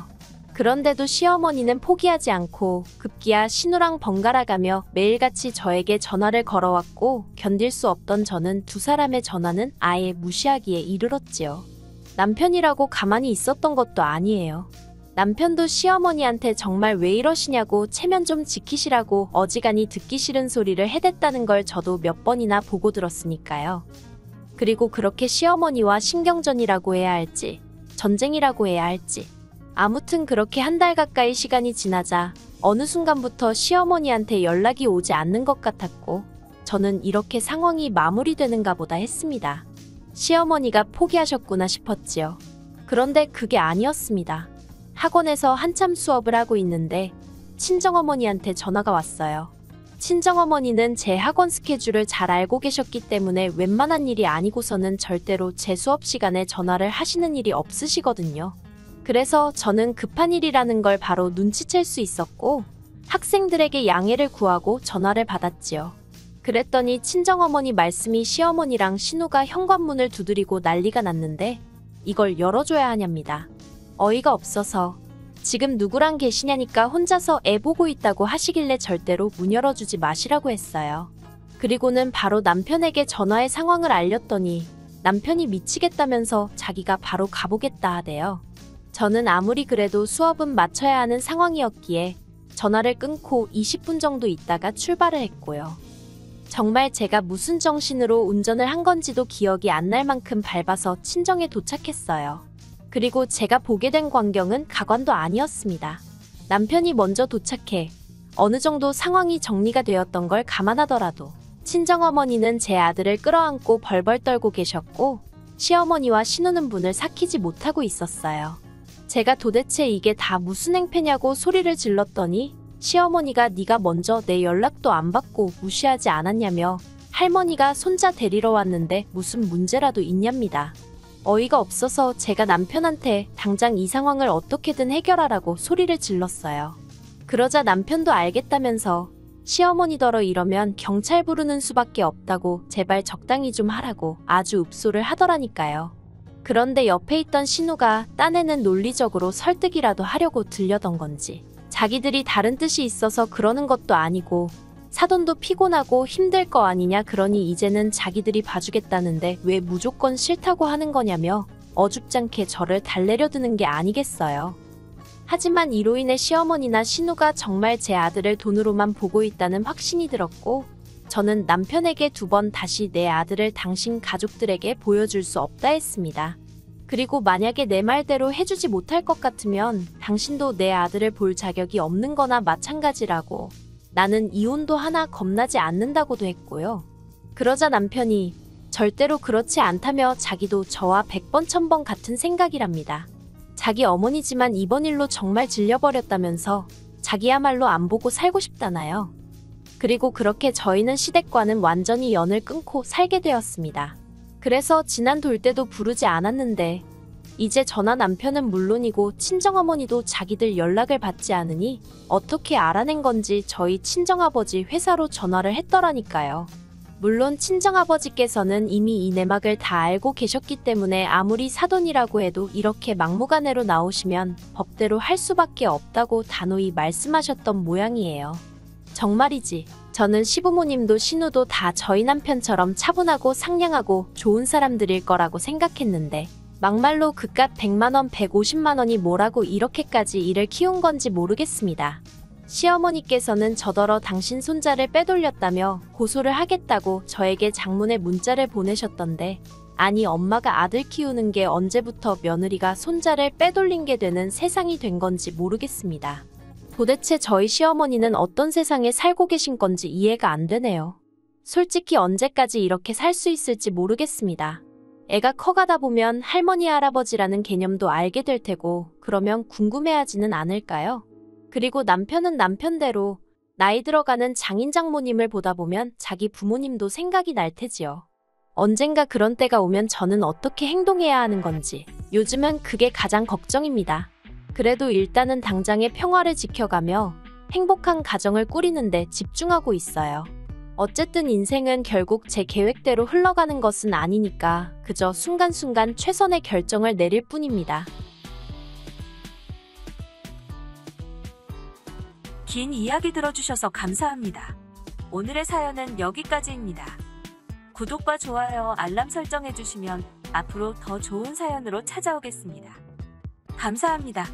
B: 그런데도 시어머니는 포기하지 않고 급기야 신우랑 번갈아가며 매일같이 저에게 전화를 걸어왔고 견딜 수 없던 저는 두 사람의 전화는 아예 무시하기에 이르렀지요. 남편이라고 가만히 있었던 것도 아니에요. 남편도 시어머니한테 정말 왜 이러시냐고 체면 좀 지키시라고 어지간히 듣기 싫은 소리를 해댔다는 걸 저도 몇 번이나 보고 들었으니까요. 그리고 그렇게 시어머니와 신경전이라고 해야 할지 전쟁이라고 해야 할지 아무튼 그렇게 한 달 가까이 시간이 지나자 어느 순간부터 시어머니한테 연락이 오지 않는 것 같았고 저는 이렇게 상황이 마무리되는가 보다 했습니다. 시어머니가 포기하셨구나 싶었지요. 그런데 그게 아니었습니다. 학원에서 한참 수업을 하고 있는데 친정어머니한테 전화가 왔어요. 친정어머니는 제 학원 스케줄을 잘 알고 계셨기 때문에 웬만한 일이 아니고서는 절대로 제 수업 시간에 전화를 하시는 일이 없으시거든요. 그래서 저는 급한 일이라는 걸 바로 눈치챌 수 있었고 학생들에게 양해를 구하고 전화를 받았지요. 그랬더니 친정어머니 말씀이 시어머니랑 신우가 현관문을 두드리고 난리가 났는데 이걸 열어줘야 하냐입니다. 어이가 없어서 지금 누구랑 계시냐니까 혼자서 애 보고 있다고 하시길래 절대로 문 열어주지 마시라고 했어요. 그리고는 바로 남편에게 전화의 상황을 알렸더니 남편이 미치겠다면서 자기가 바로 가보겠다 하대요. 저는 아무리 그래도 수업은 마쳐야 하는 상황이었기에 전화를 끊고 20분 정도 있다가 출발을 했고요. 정말 제가 무슨 정신으로 운전을 한 건지도 기억이 안 날 만큼 밟아서 친정에 도착했어요. 그리고 제가 보게 된 광경은 가관도 아니었습니다. 남편이 먼저 도착해 어느 정도 상황이 정리가 되었던 걸 감안하더라도 친정어머니는 제 아들을 끌어안고 벌벌 떨고 계셨고 시어머니와 신우는 문을 삭히지 못하고 있었어요. 제가 도대체 이게 다 무슨 행패냐고 소리를 질렀더니 시어머니가 네가 먼저 내 연락도 안 받고 무시하지 않았냐며 할머니가 손자 데리러 왔는데 무슨 문제라도 있냐입니다. 어이가 없어서 제가 남편한테 당장 이 상황을 어떻게든 해결하라고 소리를 질렀어요. 그러자 남편도 알겠다면서 시어머니더러 이러면 경찰 부르는 수밖에 없다고 제발 적당히 좀 하라고 아주 읍소를 하더라니까요. 그런데 옆에 있던 신우가 딴에는 논리적으로 설득이라도 하려고 들려던 건지 자기들이 다른 뜻이 있어서 그러는 것도 아니고 사돈도 피곤하고 힘들 거 아니냐 그러니 이제는 자기들이 봐주겠다는데 왜 무조건 싫다고 하는 거냐며 어줍잖게 저를 달래려 드는 게 아니겠어요. 하지만 이로 인해 시어머니나 신우가 정말 제 아들을 돈으로만 보고 있다는 확신이 들었고 저는 남편에게 2번 다시 내 아들을 당신 가족들에게 보여줄 수 없다 했습니다. 그리고 만약에 내 말대로 해주지 못할 것 같으면 당신도 내 아들을 볼 자격이 없는 거나 마찬가지라고. 나는 이혼도 하나 겁나지 않는다고도 했고요. 그러자 남편이 절대로 그렇지 않다며 자기도 저와 100번 1000번 같은 생각이랍니다. 자기 어머니지만 이번 일로 정말 질려버렸다면서 자기야말로 안 보고 살고 싶다나요. 그리고 그렇게 저희는 시댁과는 완전히 연을 끊고 살게 되었습니다. 그래서 지난 돌 때도 부르지 않았는데 이제 저나 남편은 물론이고 친정어머니도 자기들 연락을 받지 않으니 어떻게 알아낸 건지 저희 친정아버지 회사로 전화를 했더라니까요. 물론 친정아버지께서는 이미 이 내막을 다 알고 계셨기 때문에 아무리 사돈이라고 해도 이렇게 막무가내로 나오시면 법대로 할 수밖에 없다고 단호히 말씀하셨던 모양이에요. 정말이지. 저는 시부모님도 신우도 다 저희 남편처럼 차분하고 상냥하고 좋은 사람들일 거라고 생각했는데 막말로 그깟 100만원, 150만원이 뭐라고 이렇게까지 일을 키운 건지 모르겠습니다. 시어머니께서는 저더러 당신 손자를 빼돌렸다며 고소를 하겠다고 저에게 장문의 문자를 보내셨던데 아니 엄마가 아들 키우는 게 언제부터 며느리가 손자를 빼돌린 게 되는 세상이 된 건지 모르겠습니다. 도대체 저희 시어머니는 어떤 세상에 살고 계신 건지 이해가 안 되네요. 솔직히 언제까지 이렇게 살 수 있을지 모르겠습니다. 애가 커가다 보면 할머니 할아버지라는 개념도 알게 될 테고 그러면 궁금해하지는 않을까요? 그리고 남편은 남편대로 나이 들어가는 장인 장모님을 보다 보면 자기 부모님도 생각이 날 테지요. 언젠가 그런 때가 오면 저는 어떻게 행동해야 하는 건지 요즘은 그게 가장 걱정입니다. 그래도 일단은 당장의 평화를 지켜가며 행복한 가정을 꾸리는데 집중하고 있어요. 어쨌든 인생은 결국 제 계획대로 흘러가는 것은 아니니까 그저 순간순간 최선의 결정을 내릴 뿐입니다.
A: 긴 이야기 들어주셔서 감사합니다. 오늘의 사연은 여기까지입니다. 구독과 좋아요, 알람 설정해주시면 앞으로 더 좋은 사연으로 찾아오겠습니다. 감사합니다.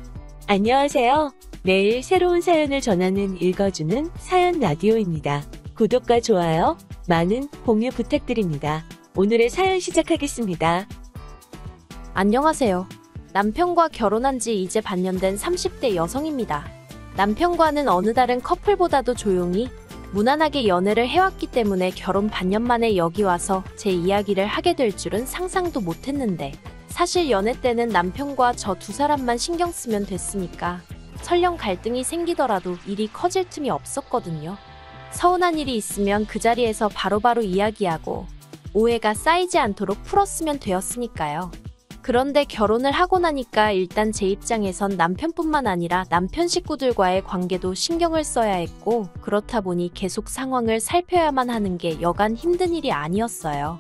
A: 안녕하세요. 매일 새로운 사연을 전하는 읽어주는 사연 라디오입니다. 구독과 좋아요, 많은 공유 부탁드립니다. 오늘의 사연 시작하겠습니다.
B: 안녕하세요. 남편과 결혼한 지 이제 반년 된 30대 여성입니다. 남편과는 어느 다른 커플보다도 조용히 무난하게 연애를 해왔기 때문에 결혼 반년 만에 여기 와서 제 이야기를 하게 될 줄은 상상도 못했는데 사실 연애 때는 남편과 저 2사람만 신경 쓰면 됐으니까 설령 갈등이 생기더라도 일이 커질 틈이 없었거든요. 서운한 일이 있으면 그 자리에서 바로바로 이야기하고 오해가 쌓이지 않도록 풀었으면 되었으니까요. 그런데 결혼을 하고 나니까 일단 제 입장에선 남편뿐만 아니라 남편 식구들과의 관계도 신경을 써야 했고 그렇다 보니 계속 상황을 살펴야만 하는 게 여간 힘든 일이 아니었어요.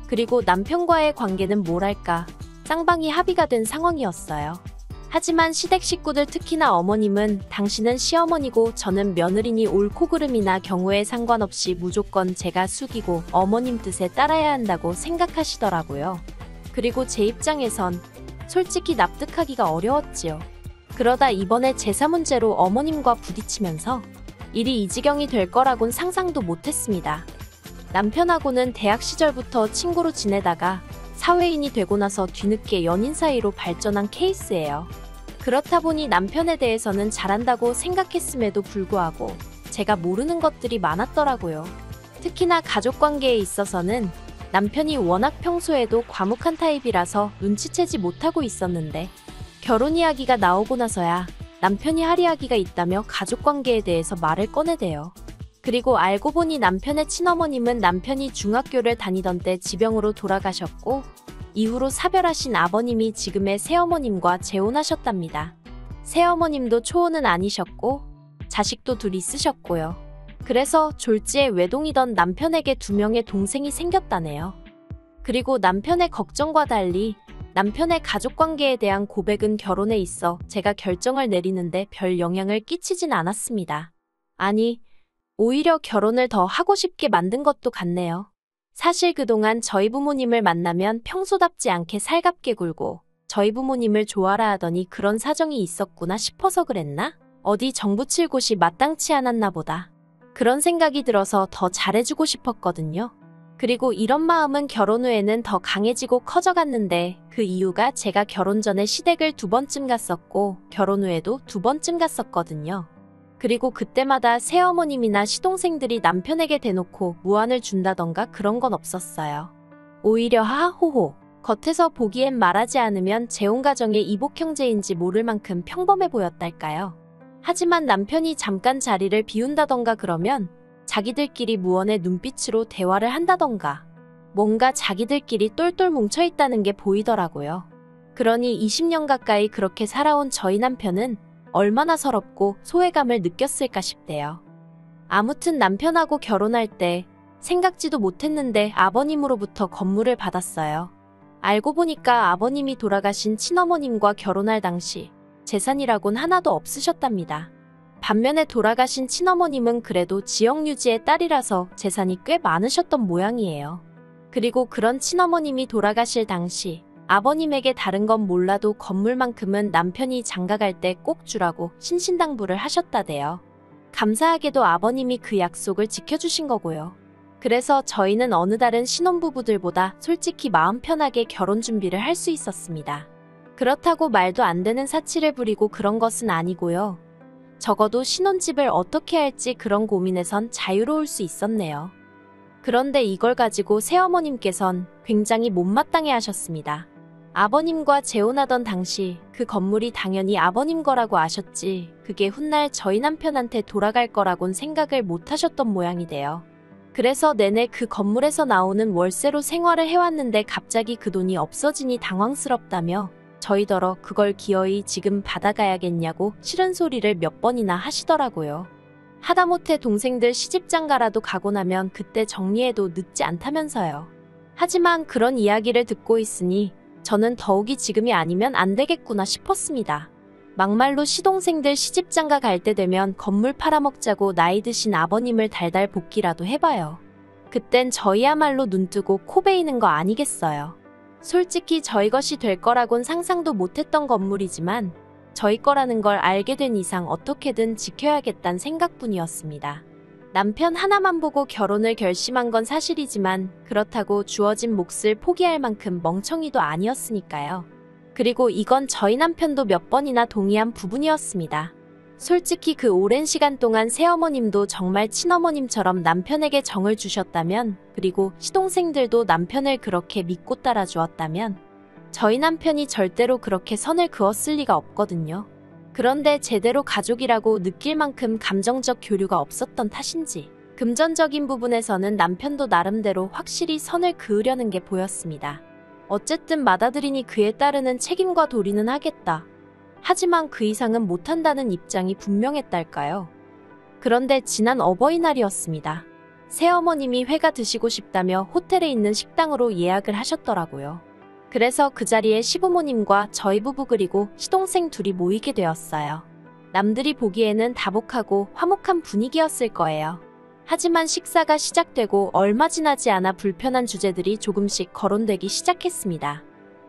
B: 그리고 남편과의 관계는 뭐랄까 쌍방이 합의가 된 상황이었어요. 하지만 시댁 식구들 특히나 어머님은 당신은 시어머니고 저는 며느리니 옳고 그름이나 경우에 상관없이 무조건 제가 숙이고 어머님 뜻에 따라야 한다고 생각하시더라고요. 그리고 제 입장에선 솔직히 납득하기가 어려웠지요. 그러다 이번에 제사 문제로 어머님과 부딪히면서 일이 이 지경이 될 거라곤 상상도 못했습니다. 남편하고는 대학 시절부터 친구로 지내다가 사회인이 되고 나서 뒤늦게 연인 사이로 발전한 케이스예요. 그렇다 보니 남편에 대해서는 잘한다고 생각했음에도 불구하고 제가 모르는 것들이 많았더라고요. 특히나 가족관계에 있어서는 남편이 워낙 평소에도 과묵한 타입이라서 눈치채지 못하고 있었는데 결혼 이야기가 나오고 나서야 남편이 할 이야기가 있다며 가족관계에 대해서 말을 꺼내대요. 그리고 알고 보니 남편의 친어머님은 남편이 중학교를 다니던 때 지병으로 돌아가셨고 이후로 사별하신 아버님이 지금의 새어머님과 재혼하셨답니다. 새어머님도 초혼은 아니셨고 자식도 둘 있으셨고요. 그래서 졸지에 외동이던 남편에게 2명의 동생이 생겼다네요. 그리고 남편의 걱정과 달리 남편의 가족관계에 대한 고백은 결혼에 있어 제가 결정을 내리는데 별 영향을 끼치진 않았습니다. 아니, 오히려 결혼을 더 하고 싶게 만든 것도 같네요. 사실 그동안 저희 부모님을 만나면 평소답지 않게 살갑게 굴고 저희 부모님을 좋아라 하더니 그런 사정이 있었구나 싶어서 그랬나? 어디 정붙일 곳이 마땅치 않았나 보다. 그런 생각이 들어서 더 잘해주고 싶었거든요. 그리고 이런 마음은 결혼 후에는 더 강해지고 커져갔는데 그 이유가 제가 결혼 전에 시댁을 2번쯤 갔었고 결혼 후에도 2번쯤 갔었거든요. 그리고 그때마다 새어머님이나 시동생들이 남편에게 대놓고 무안을 준다던가 그런 건 없었어요. 오히려 하하호호. 겉에서 보기엔 말하지 않으면 재혼 가정의 이복 형제인지 모를 만큼 평범해 보였달까요. 하지만 남편이 잠깐 자리를 비운다던가 그러면 자기들끼리 무언의 눈빛으로 대화를 한다던가 뭔가 자기들끼리 똘똘 뭉쳐있다는 게 보이더라고요. 그러니 20년 가까이 그렇게 살아온 저희 남편은 얼마나 서럽고 소외감을 느꼈을까 싶대요. 아무튼 남편하고 결혼할 때 생각지도 못했는데 아버님으로부터 건물을 받았어요. 알고 보니까 아버님이 돌아가신 친어머님과 결혼할 당시 재산이라곤 하나도 없으셨답니다. 반면에 돌아가신 친어머님은 그래도 지역 유지의 딸이라서 재산이 꽤 많으셨던 모양이에요. 그리고 그런 친어머님이 돌아가실 당시 아버님에게 다른 건 몰라도 건물만큼은 남편이 장가갈 때 꼭 주라고 신신당부를 하셨다대요. 감사하게도 아버님이 그 약속을 지켜주신 거고요. 그래서 저희는 어느 다른 신혼부부들보다 솔직히 마음 편하게 결혼 준비를 할 수 있었습니다. 그렇다고 말도 안 되는 사치를 부리고 그런 것은 아니고요. 적어도 신혼집을 어떻게 할지 그런 고민에선 자유로울 수 있었네요. 그런데 이걸 가지고 새어머님께선 굉장히 못마땅해 하셨습니다. 아버님과 재혼하던 당시 그 건물이 당연히 아버님 거라고 아셨지 그게 훗날 저희 남편한테 돌아갈 거라곤 생각을 못 하셨던 모양이 돼요. 그래서 내내 그 건물에서 나오는 월세로 생활을 해왔는데 갑자기 그 돈이 없어지니 당황스럽다며 저희더러 그걸 기어이 지금 받아가야겠냐고 싫은 소리를 몇 번이나 하시더라고요. 하다못해 동생들 시집장가라도 가고 나면 그때 정리해도 늦지 않다면서요. 하지만 그런 이야기를 듣고 있으니 저는 더욱이 지금이 아니면 안 되겠구나 싶었습니다. 막말로 시동생들 시집장가 갈 때 되면 건물 팔아먹자고 나이 드신 아버님을 달달 볶기라도 해봐요. 그땐 저희야말로 눈뜨고 코 베이는 거 아니겠어요. 솔직히 저희 것이 될 거라곤 상상도 못했던 건물이지만 저희 거라는 걸 알게 된 이상 어떻게든 지켜야겠다는 생각뿐이었습니다. 남편 하나만 보고 결혼을 결심한 건 사실이지만 그렇다고 주어진 몫을 포기할 만큼 멍청이도 아니었으니까요. 그리고 이건 저희 남편도 몇 번이나 동의한 부분이었습니다. 솔직히 그 오랜 시간 동안 새어머님도 정말 친어머님처럼 남편에게 정을 주셨다면 그리고 시동생들도 남편을 그렇게 믿고 따라주었다면 저희 남편이 절대로 그렇게 선을 그었을 리가 없거든요. 그런데 제대로 가족이라고 느낄 만큼 감정적 교류가 없었던 탓인지 금전적인 부분에서는 남편도 나름대로 확실히 선을 그으려는 게 보였습니다. 어쨌든 맏아들이니 그에 따르는 책임과 도리는 하겠다. 하지만 그 이상은 못한다는 입장이 분명했달까요. 그런데 지난 어버이날이었습니다. 새어머님이 회가 드시고 싶다며 호텔에 있는 식당으로 예약을 하셨더라고요. 그래서 그 자리에 시부모님과 저희 부부 그리고 시동생 둘이 모이게 되었어요. 남들이 보기에는 다복하고 화목한 분위기였을 거예요. 하지만 식사가 시작되고 얼마 지나지 않아 불편한 주제들이 조금씩 거론되기 시작했습니다.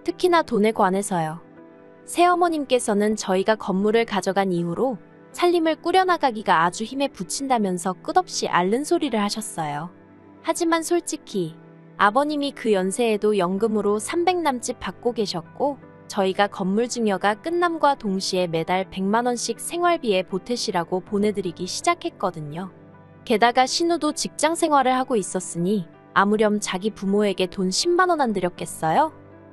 B: 특히나 돈에 관해서요. 새어머님께서는 저희가 건물을 가져간 이후로 살림을 꾸려나가기가 아주 힘에 부친다면서 끝없이 앓는 소리를 하셨어요. 하지만 솔직히 아버님이 그 연세에도 연금으로 300남짓 받고 계셨고 저희가 건물 증여가 끝남과 동시에 매달 100만원씩 생활비에 보태시라고 보내드리기 시작했거든요. 게다가 신우도 직장 생활을 하고 있었으니 아무렴 자기 부모에게 돈 10만원 안 드렸겠어요?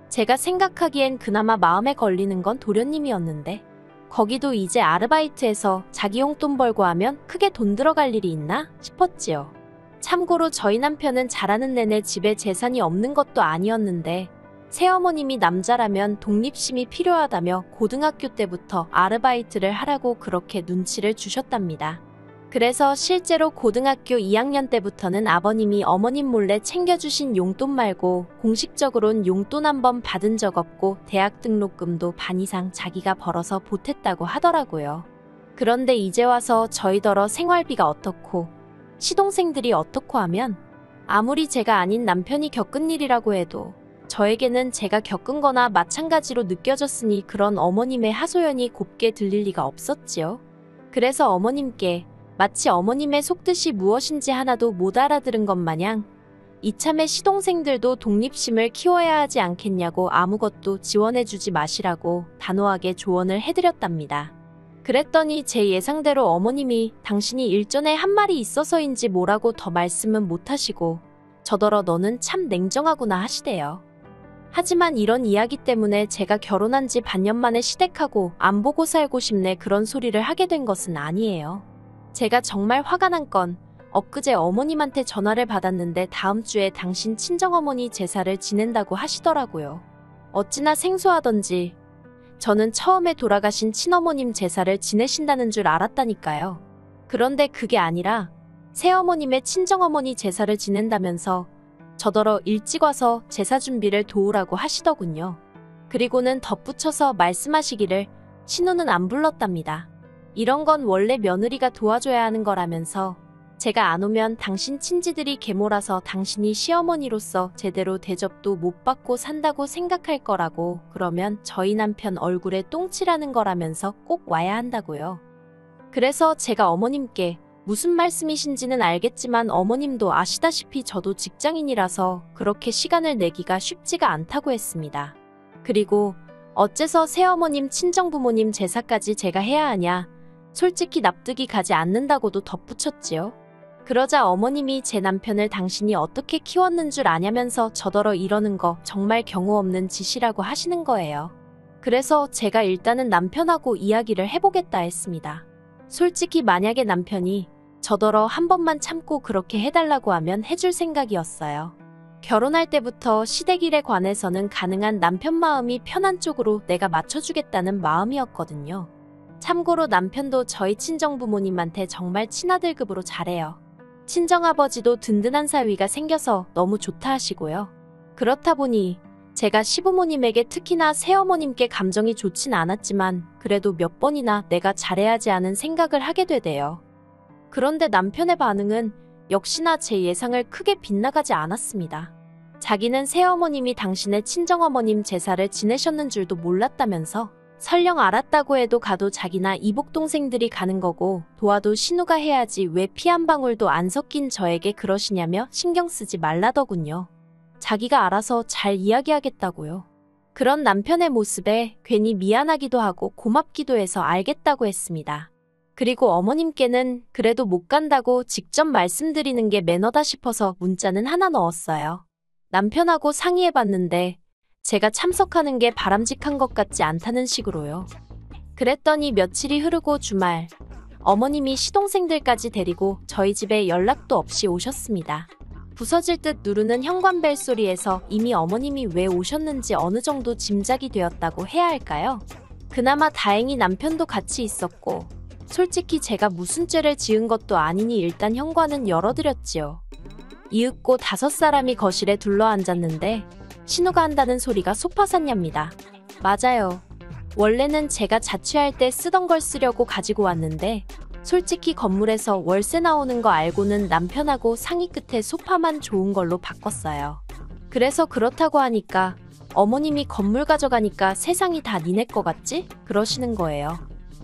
B: 제가 생각하기엔 그나마 마음에 걸리는 건 도련님이었는데 거기도 이제 아르바이트해서 자기 용돈 벌고 하면 크게 돈 들어갈 일이 있나 싶었지요. 참고로 저희 남편은 자라는 내내 집에 재산이 없는 것도 아니었는데 새어머님이 남자라면 독립심이 필요하다며 고등학교 때부터 아르바이트를 하라고 그렇게 눈치를 주셨답니다. 그래서 실제로 고등학교 2학년 때부터는 아버님이 어머님 몰래 챙겨주신 용돈 말고 공식적으로는 용돈 한 번 받은 적 없고 대학 등록금도 반 이상 자기가 벌어서 보탰다고 하더라고요. 그런데 이제 와서 저희더러 생활비가 어떻고 시동생들이 어떻고 하면 아무리 제가 아닌 남편이 겪은 일이라고 해도 저에게는 제가 겪은 거나 마찬가지로 느껴졌으니 그런 어머님의 하소연이 곱게 들릴 리가 없었지요. 그래서 어머님께 마치 어머님의 속뜻이 무엇인지 하나도 못 알아들은 것 마냥 이참에 시동생들도 독립심을 키워야 하지 않겠냐고 아무것도 지원해주지 마시라고 단호하게 조언을 해드렸답니다. 그랬더니 제 예상대로 어머님이 당신이 일전에 한 말이 있어서인지 뭐라고 더 말씀은 못하시고 저더러 너는 참 냉정하구나 하시대요. 하지만 이런 이야기 때문에 제가 결혼한 지 반년 만에 시댁하고 안 보고 살고 싶네 그런 소리를 하게 된 것은 아니에요. 제가 정말 화가 난 건 엊그제 어머님한테 전화를 받았는데 다음 주에 당신 친정어머니 제사를 지낸다고 하시더라고요. 어찌나 생소하던지 저는 처음에 돌아가신 친어머님 제사를 지내신다는 줄 알았다니까요. 그런데 그게 아니라 새어머님의 친정어머니 제사를 지낸다면서 저더러 일찍 와서 제사 준비를 도우라고 하시더군요. 그리고는 덧붙여서 말씀하시기를 신우는 안 불렀답니다. 이런 건 원래 며느리가 도와줘야 하는 거라면서 제가 안 오면 당신 친지들이 계몰아서 당신이 시어머니로서 제대로 대접도 못 받고 산다고 생각할 거라고 그러면 저희 남편 얼굴에 똥칠하는 거라면서 꼭 와야 한다고요. 그래서 제가 어머님께 무슨 말씀이신지는 알겠지만 어머님도 아시다시피 저도 직장인이라서 그렇게 시간을 내기가 쉽지가 않다고 했습니다. 그리고 어째서 새어머님 친정부모님 제사까지 제가 해야 하냐 솔직히 납득이 가지 않는다고도 덧붙였지요. 그러자 어머님이 제 남편을 당신이 어떻게 키웠는 줄 아냐면서 저더러 이러는 거 정말 경우 없는 짓이라고 하시는 거예요. 그래서 제가 일단은 남편하고 이야기를 해보겠다 했습니다. 솔직히 만약에 남편이 저더러 한 번만 참고 그렇게 해달라고 하면 해줄 생각이었어요. 결혼할 때부터 시댁일에 관해서는 가능한 남편 마음이 편한 쪽으로 내가 맞춰주겠다는 마음이었거든요. 참고로 남편도 저희 친정부모님한테 정말 친아들급으로 잘해요. 친정아버지도 든든한 사위가 생겨서 너무 좋다 하시고요. 그렇다 보니 제가 시부모님에게 특히나 새어머님께 감정이 좋진 않았지만 그래도 몇 번이나 내가 잘해야지 하는 생각을 하게 되대요. 그런데 남편의 반응은 역시나 제 예상을 크게 빗나가지 않았습니다. 자기는 새어머님이 당신의 친정어머님 제사를 지내셨는 줄도 몰랐다면서 설령 알았다고 해도 가도 자기나 이복동생들이 가는 거고 도와도 신우가 해야지 왜 피 한 방울도 안 섞인 저에게 그러시냐며 신경 쓰지 말라더군요. 자기가 알아서 잘 이야기하겠다고요. 그런 남편의 모습에 괜히 미안하기도 하고 고맙기도 해서 알겠다고 했습니다. 그리고 어머님께는 그래도 못 간다고 직접 말씀드리는 게 매너다 싶어서 문자는 하나 넣었어요. 남편하고 상의해봤는데 제가 참석하는 게 바람직한 것 같지 않다는 식으로요. 그랬더니 며칠이 흐르고 주말 어머님이 시동생들까지 데리고 저희 집에 연락도 없이 오셨습니다. 부서질 듯 누르는 현관벨 소리에서 이미 어머님이 왜 오셨는지 어느 정도 짐작이 되었다고 해야 할까요? 그나마 다행히 남편도 같이 있었고 솔직히 제가 무슨 죄를 지은 것도 아니니 일단 현관은 열어드렸지요. 이윽고 5사람이 거실에 둘러앉았는데 신우가 한다는 소리가 소파샀냐입니다. 맞아요. 원래는 제가 자취할 때 쓰던 걸 쓰려고 가지고 왔는데 솔직히 건물에서 월세 나오는 거 알고는 남편하고 상의 끝에 소파만 좋은 걸로 바꿨어요. 그래서 그렇다고 하니까 어머님이 건물 가져가니까 세상이 다 니네 거 같지? 그러시는 거예요.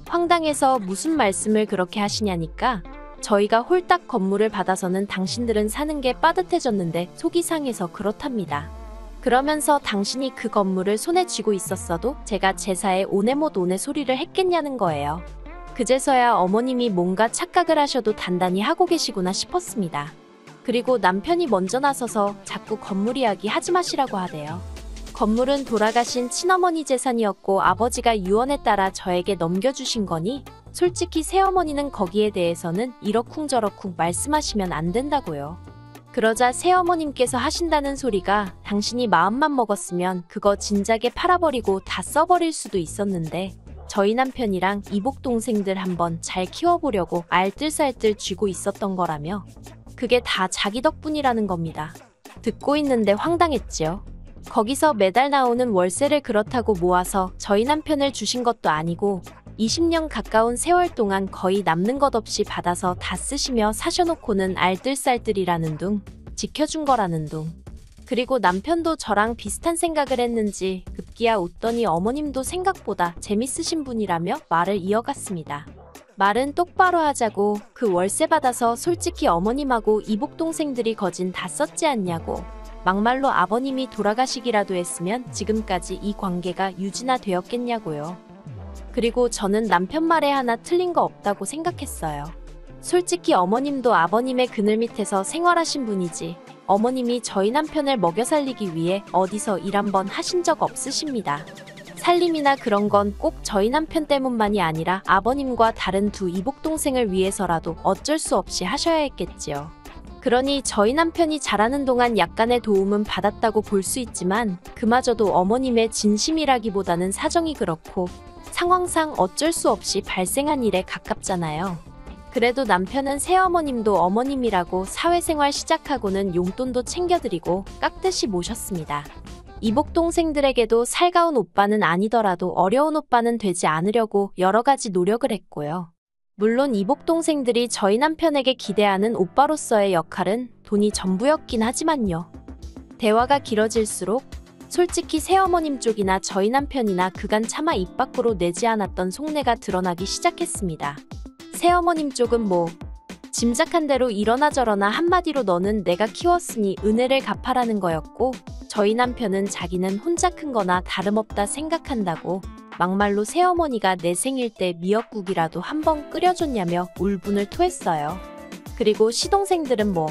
B: 황당해서 무슨 말씀을 그렇게 하시냐니까 저희가 홀딱 건물을 받아서는 당신들은 사는 게 빠듯해졌는데 속이 상해서 그렇답니다. 그러면서 당신이 그 건물을 손에 쥐고 있었어도 제가 제사에 오네 못 오네 소리를 했겠냐는 거예요. 그제서야 어머님이 뭔가 착각을 하셔도 단단히 하고 계시구나 싶었습니다. 그리고 남편이 먼저 나서서 자꾸 건물 이야기 하지 마시라고 하대요. 건물은 돌아가신 친어머니 재산이었고 아버지가 유언에 따라 저에게 넘겨주신 거니 솔직히 새어머니는 거기에 대해서는 이러쿵저러쿵 말씀하시면 안 된다고요. 그러자 새어머님께서 하신다는 소리가 당신이 마음만 먹었으면 그거 진작에 팔아버리고 다 써버릴 수도 있었는데 저희 남편이랑 이복동생들 한번 잘 키워보려고 알뜰살뜰 쥐고 있었던 거라며 그게 다 자기 덕분이라는 겁니다. 듣고 있는데 황당했지요. 거기서 매달 나오는 월세를 그렇다고 모아서 저희 남편을 주신 것도 아니고 20년 가까운 세월 동안 거의 남는 것 없이 받아서 다 쓰시며 사셔놓고는 알뜰살뜰이라는 둥, 지켜준 거라는 둥. 그리고 남편도 저랑 비슷한 생각을 했는지 급기야 웃더니 어머님도 생각보다 재밌으신 분이라며 말을 이어갔습니다. 말은 똑바로 하자고. 그 월세 받아서 솔직히 어머님하고 이복 동생들이 거진 다 썼지 않냐고. 막말로 아버님이 돌아가시기라도 했으면 지금까지 이 관계가 유지나 되었겠냐고요. 그리고 저는 남편 말에 하나 틀린 거 없다고 생각했어요. 솔직히 어머님도 아버님의 그늘 밑에서 생활하신 분이지 어머님이 저희 남편을 먹여 살리기 위해 어디서 일 한번 하신 적 없으십니다. 살림이나 그런 건 꼭 저희 남편 때문만이 아니라 아버님과 다른 두 이복 동생을 위해서라도 어쩔 수 없이 하셔야 했겠지요. 그러니 저희 남편이 자라는 동안 약간의 도움은 받았다고 볼 수 있지만 그마저도 어머님의 진심이라기보다는 사정이 그렇고 상황상 어쩔 수 없이 발생한 일에 가깝잖아요. 그래도 남편은 새어머님도 어머님이라고 사회생활 시작하고는 용돈도 챙겨드리고 깍듯이 모셨습니다. 이복 동생들에게도 살가운 오빠는 아니더라도 어려운 오빠는 되지 않으려고 여러 가지 노력을 했고요. 물론 이복 동생들이 저희 남편에게 기대하는 오빠로서의 역할은 돈이 전부였긴 하지만요. 대화가 길어질수록 솔직히 새어머님 쪽이나 저희 남편이나 그간 차마 입 밖으로 내지 않았던 속내가 드러나기 시작했습니다. 새어머님 쪽은 뭐 짐작한 대로 이러나 저러나 한마디로 너는 내가 키웠으니 은혜를 갚아라는 거였고 저희 남편은 자기는 혼자 큰 거나 다름없다 생각한다고 막말로 새어머니가 내 생일 때 미역국이라도 한번 끓여줬냐며 울분을 토했어요. 그리고 시동생들은 뭐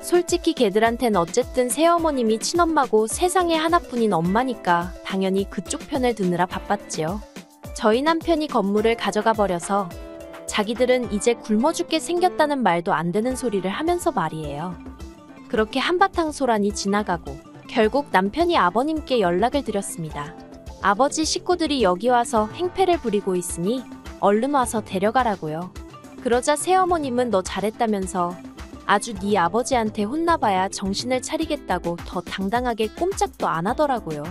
B: 솔직히 걔들한텐 어쨌든 새어머님이 친엄마고 세상에 하나뿐인 엄마니까 당연히 그쪽 편을 드느라 바빴지요. 저희 남편이 건물을 가져가 버려서 자기들은 이제 굶어 죽게 생겼다는 말도 안 되는 소리를 하면서 말이에요. 그렇게 한바탕 소란이 지나가고 결국 남편이 아버님께 연락을 드렸습니다. 아버지 식구들이 여기 와서 행패를 부리고 있으니 얼른 와서 데려가라고요. 그러자 새어머님은 너 잘했다면서 아주 네 아버지한테 혼나봐야 정신을 차리겠다고 더 당당하게 꼼짝도 안 하더라고요.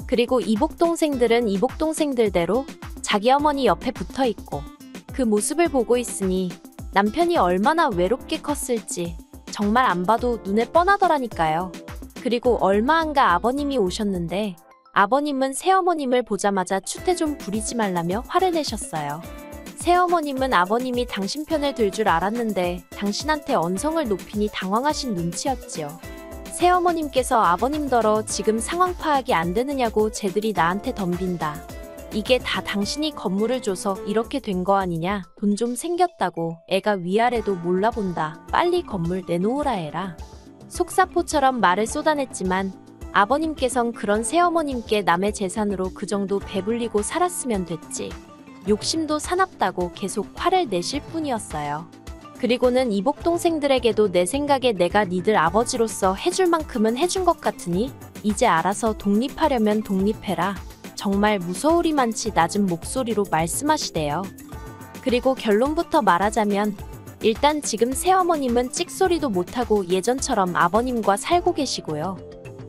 B: 그리고 이복 동생들은 이복 동생들대로 자기 어머니 옆에 붙어 있고 그 모습을 보고 있으니 남편이 얼마나 외롭게 컸을지 정말 안 봐도 눈에 뻔하더라니까요. 그리고 얼마 안가 아버님이 오셨는데 아버님은 새어머님을 보자마자 추태 좀 부리지 말라며 화를 내셨어요. 새어머님은 아버님이 당신 편을 들 줄 알았는데 당신한테 언성을 높이니 당황하신 눈치였지요. 새어머님께서 아버님더러 지금 상황 파악이 안 되느냐고 쟤들이 나한테 덤빈다. 이게 다 당신이 건물을 줘서 이렇게 된 거 아니냐. 돈 좀 생겼다고 애가 위아래도 몰라본다. 빨리 건물 내놓으라 해라. 속사포처럼 말을 쏟아냈지만 아버님께선 그런 새어머님께 남의 재산으로 그 정도 배불리고 살았으면 됐지. 욕심도 사납다고 계속 화를 내실 뿐이었어요. 그리고는 이복 동생들에게도 내 생각에 내가 니들 아버지로서 해줄 만큼은 해준 것 같으니 이제 알아서 독립하려면 독립해라. 정말 무서우리만치 낮은 목소리로 말씀하시대요. 그리고 결론부터 말하자면 일단 지금 새어머님은 찍소리도 못하고 예전처럼 아버님과 살고 계시고요.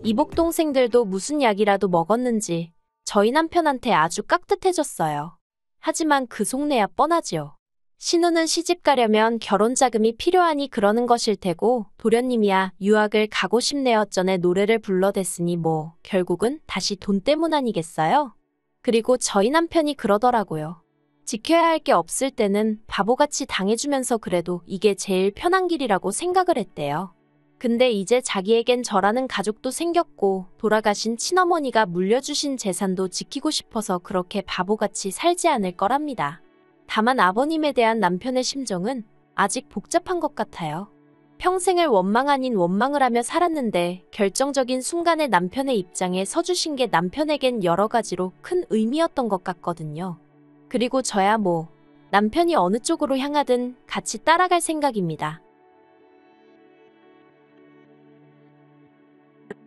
B: 이복 동생들도 무슨 약이라도 먹었는지 저희 남편한테 아주 깍듯해졌어요. 하지만 그 속내야 뻔하지요. 신우는 시집 가려면 결혼 자금이 필요하니 그러는 것일 테고 도련님이야 유학을 가고 싶네요 전에 노래를 불러댔으니 뭐 결국은 다시 돈 때문 아니겠어요? 그리고 저희 남편이 그러더라고요. 지켜야 할 게 없을 때는 바보같이 당해주면서 그래도 이게 제일 편한 길이라고 생각을 했대요. 근데 이제 자기에겐 저라는 가족도 생겼고 돌아가신 친어머니가 물려주신 재산도 지키고 싶어서 그렇게 바보같이 살지 않을 거랍니다. 다만 아버님에 대한 남편의 심정은 아직 복잡한 것 같아요. 평생을 원망 아닌 원망을 하며 살았는데 결정적인 순간에 남편의 입장에 서주신 게 남편에겐 여러 가지로 큰 의미였던 것 같거든요. 그리고 저야 뭐 남편이 어느 쪽으로 향하든 같이 따라갈 생각입니다.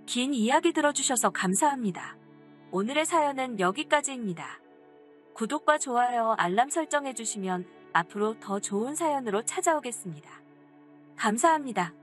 A: 긴 이야기 들어주셔서 감사합니다. 오늘의 사연은 여기까지입니다. 구독과 좋아요, 알람 설정해주시면 앞으로 더 좋은 사연으로 찾아오겠습니다. 감사합니다.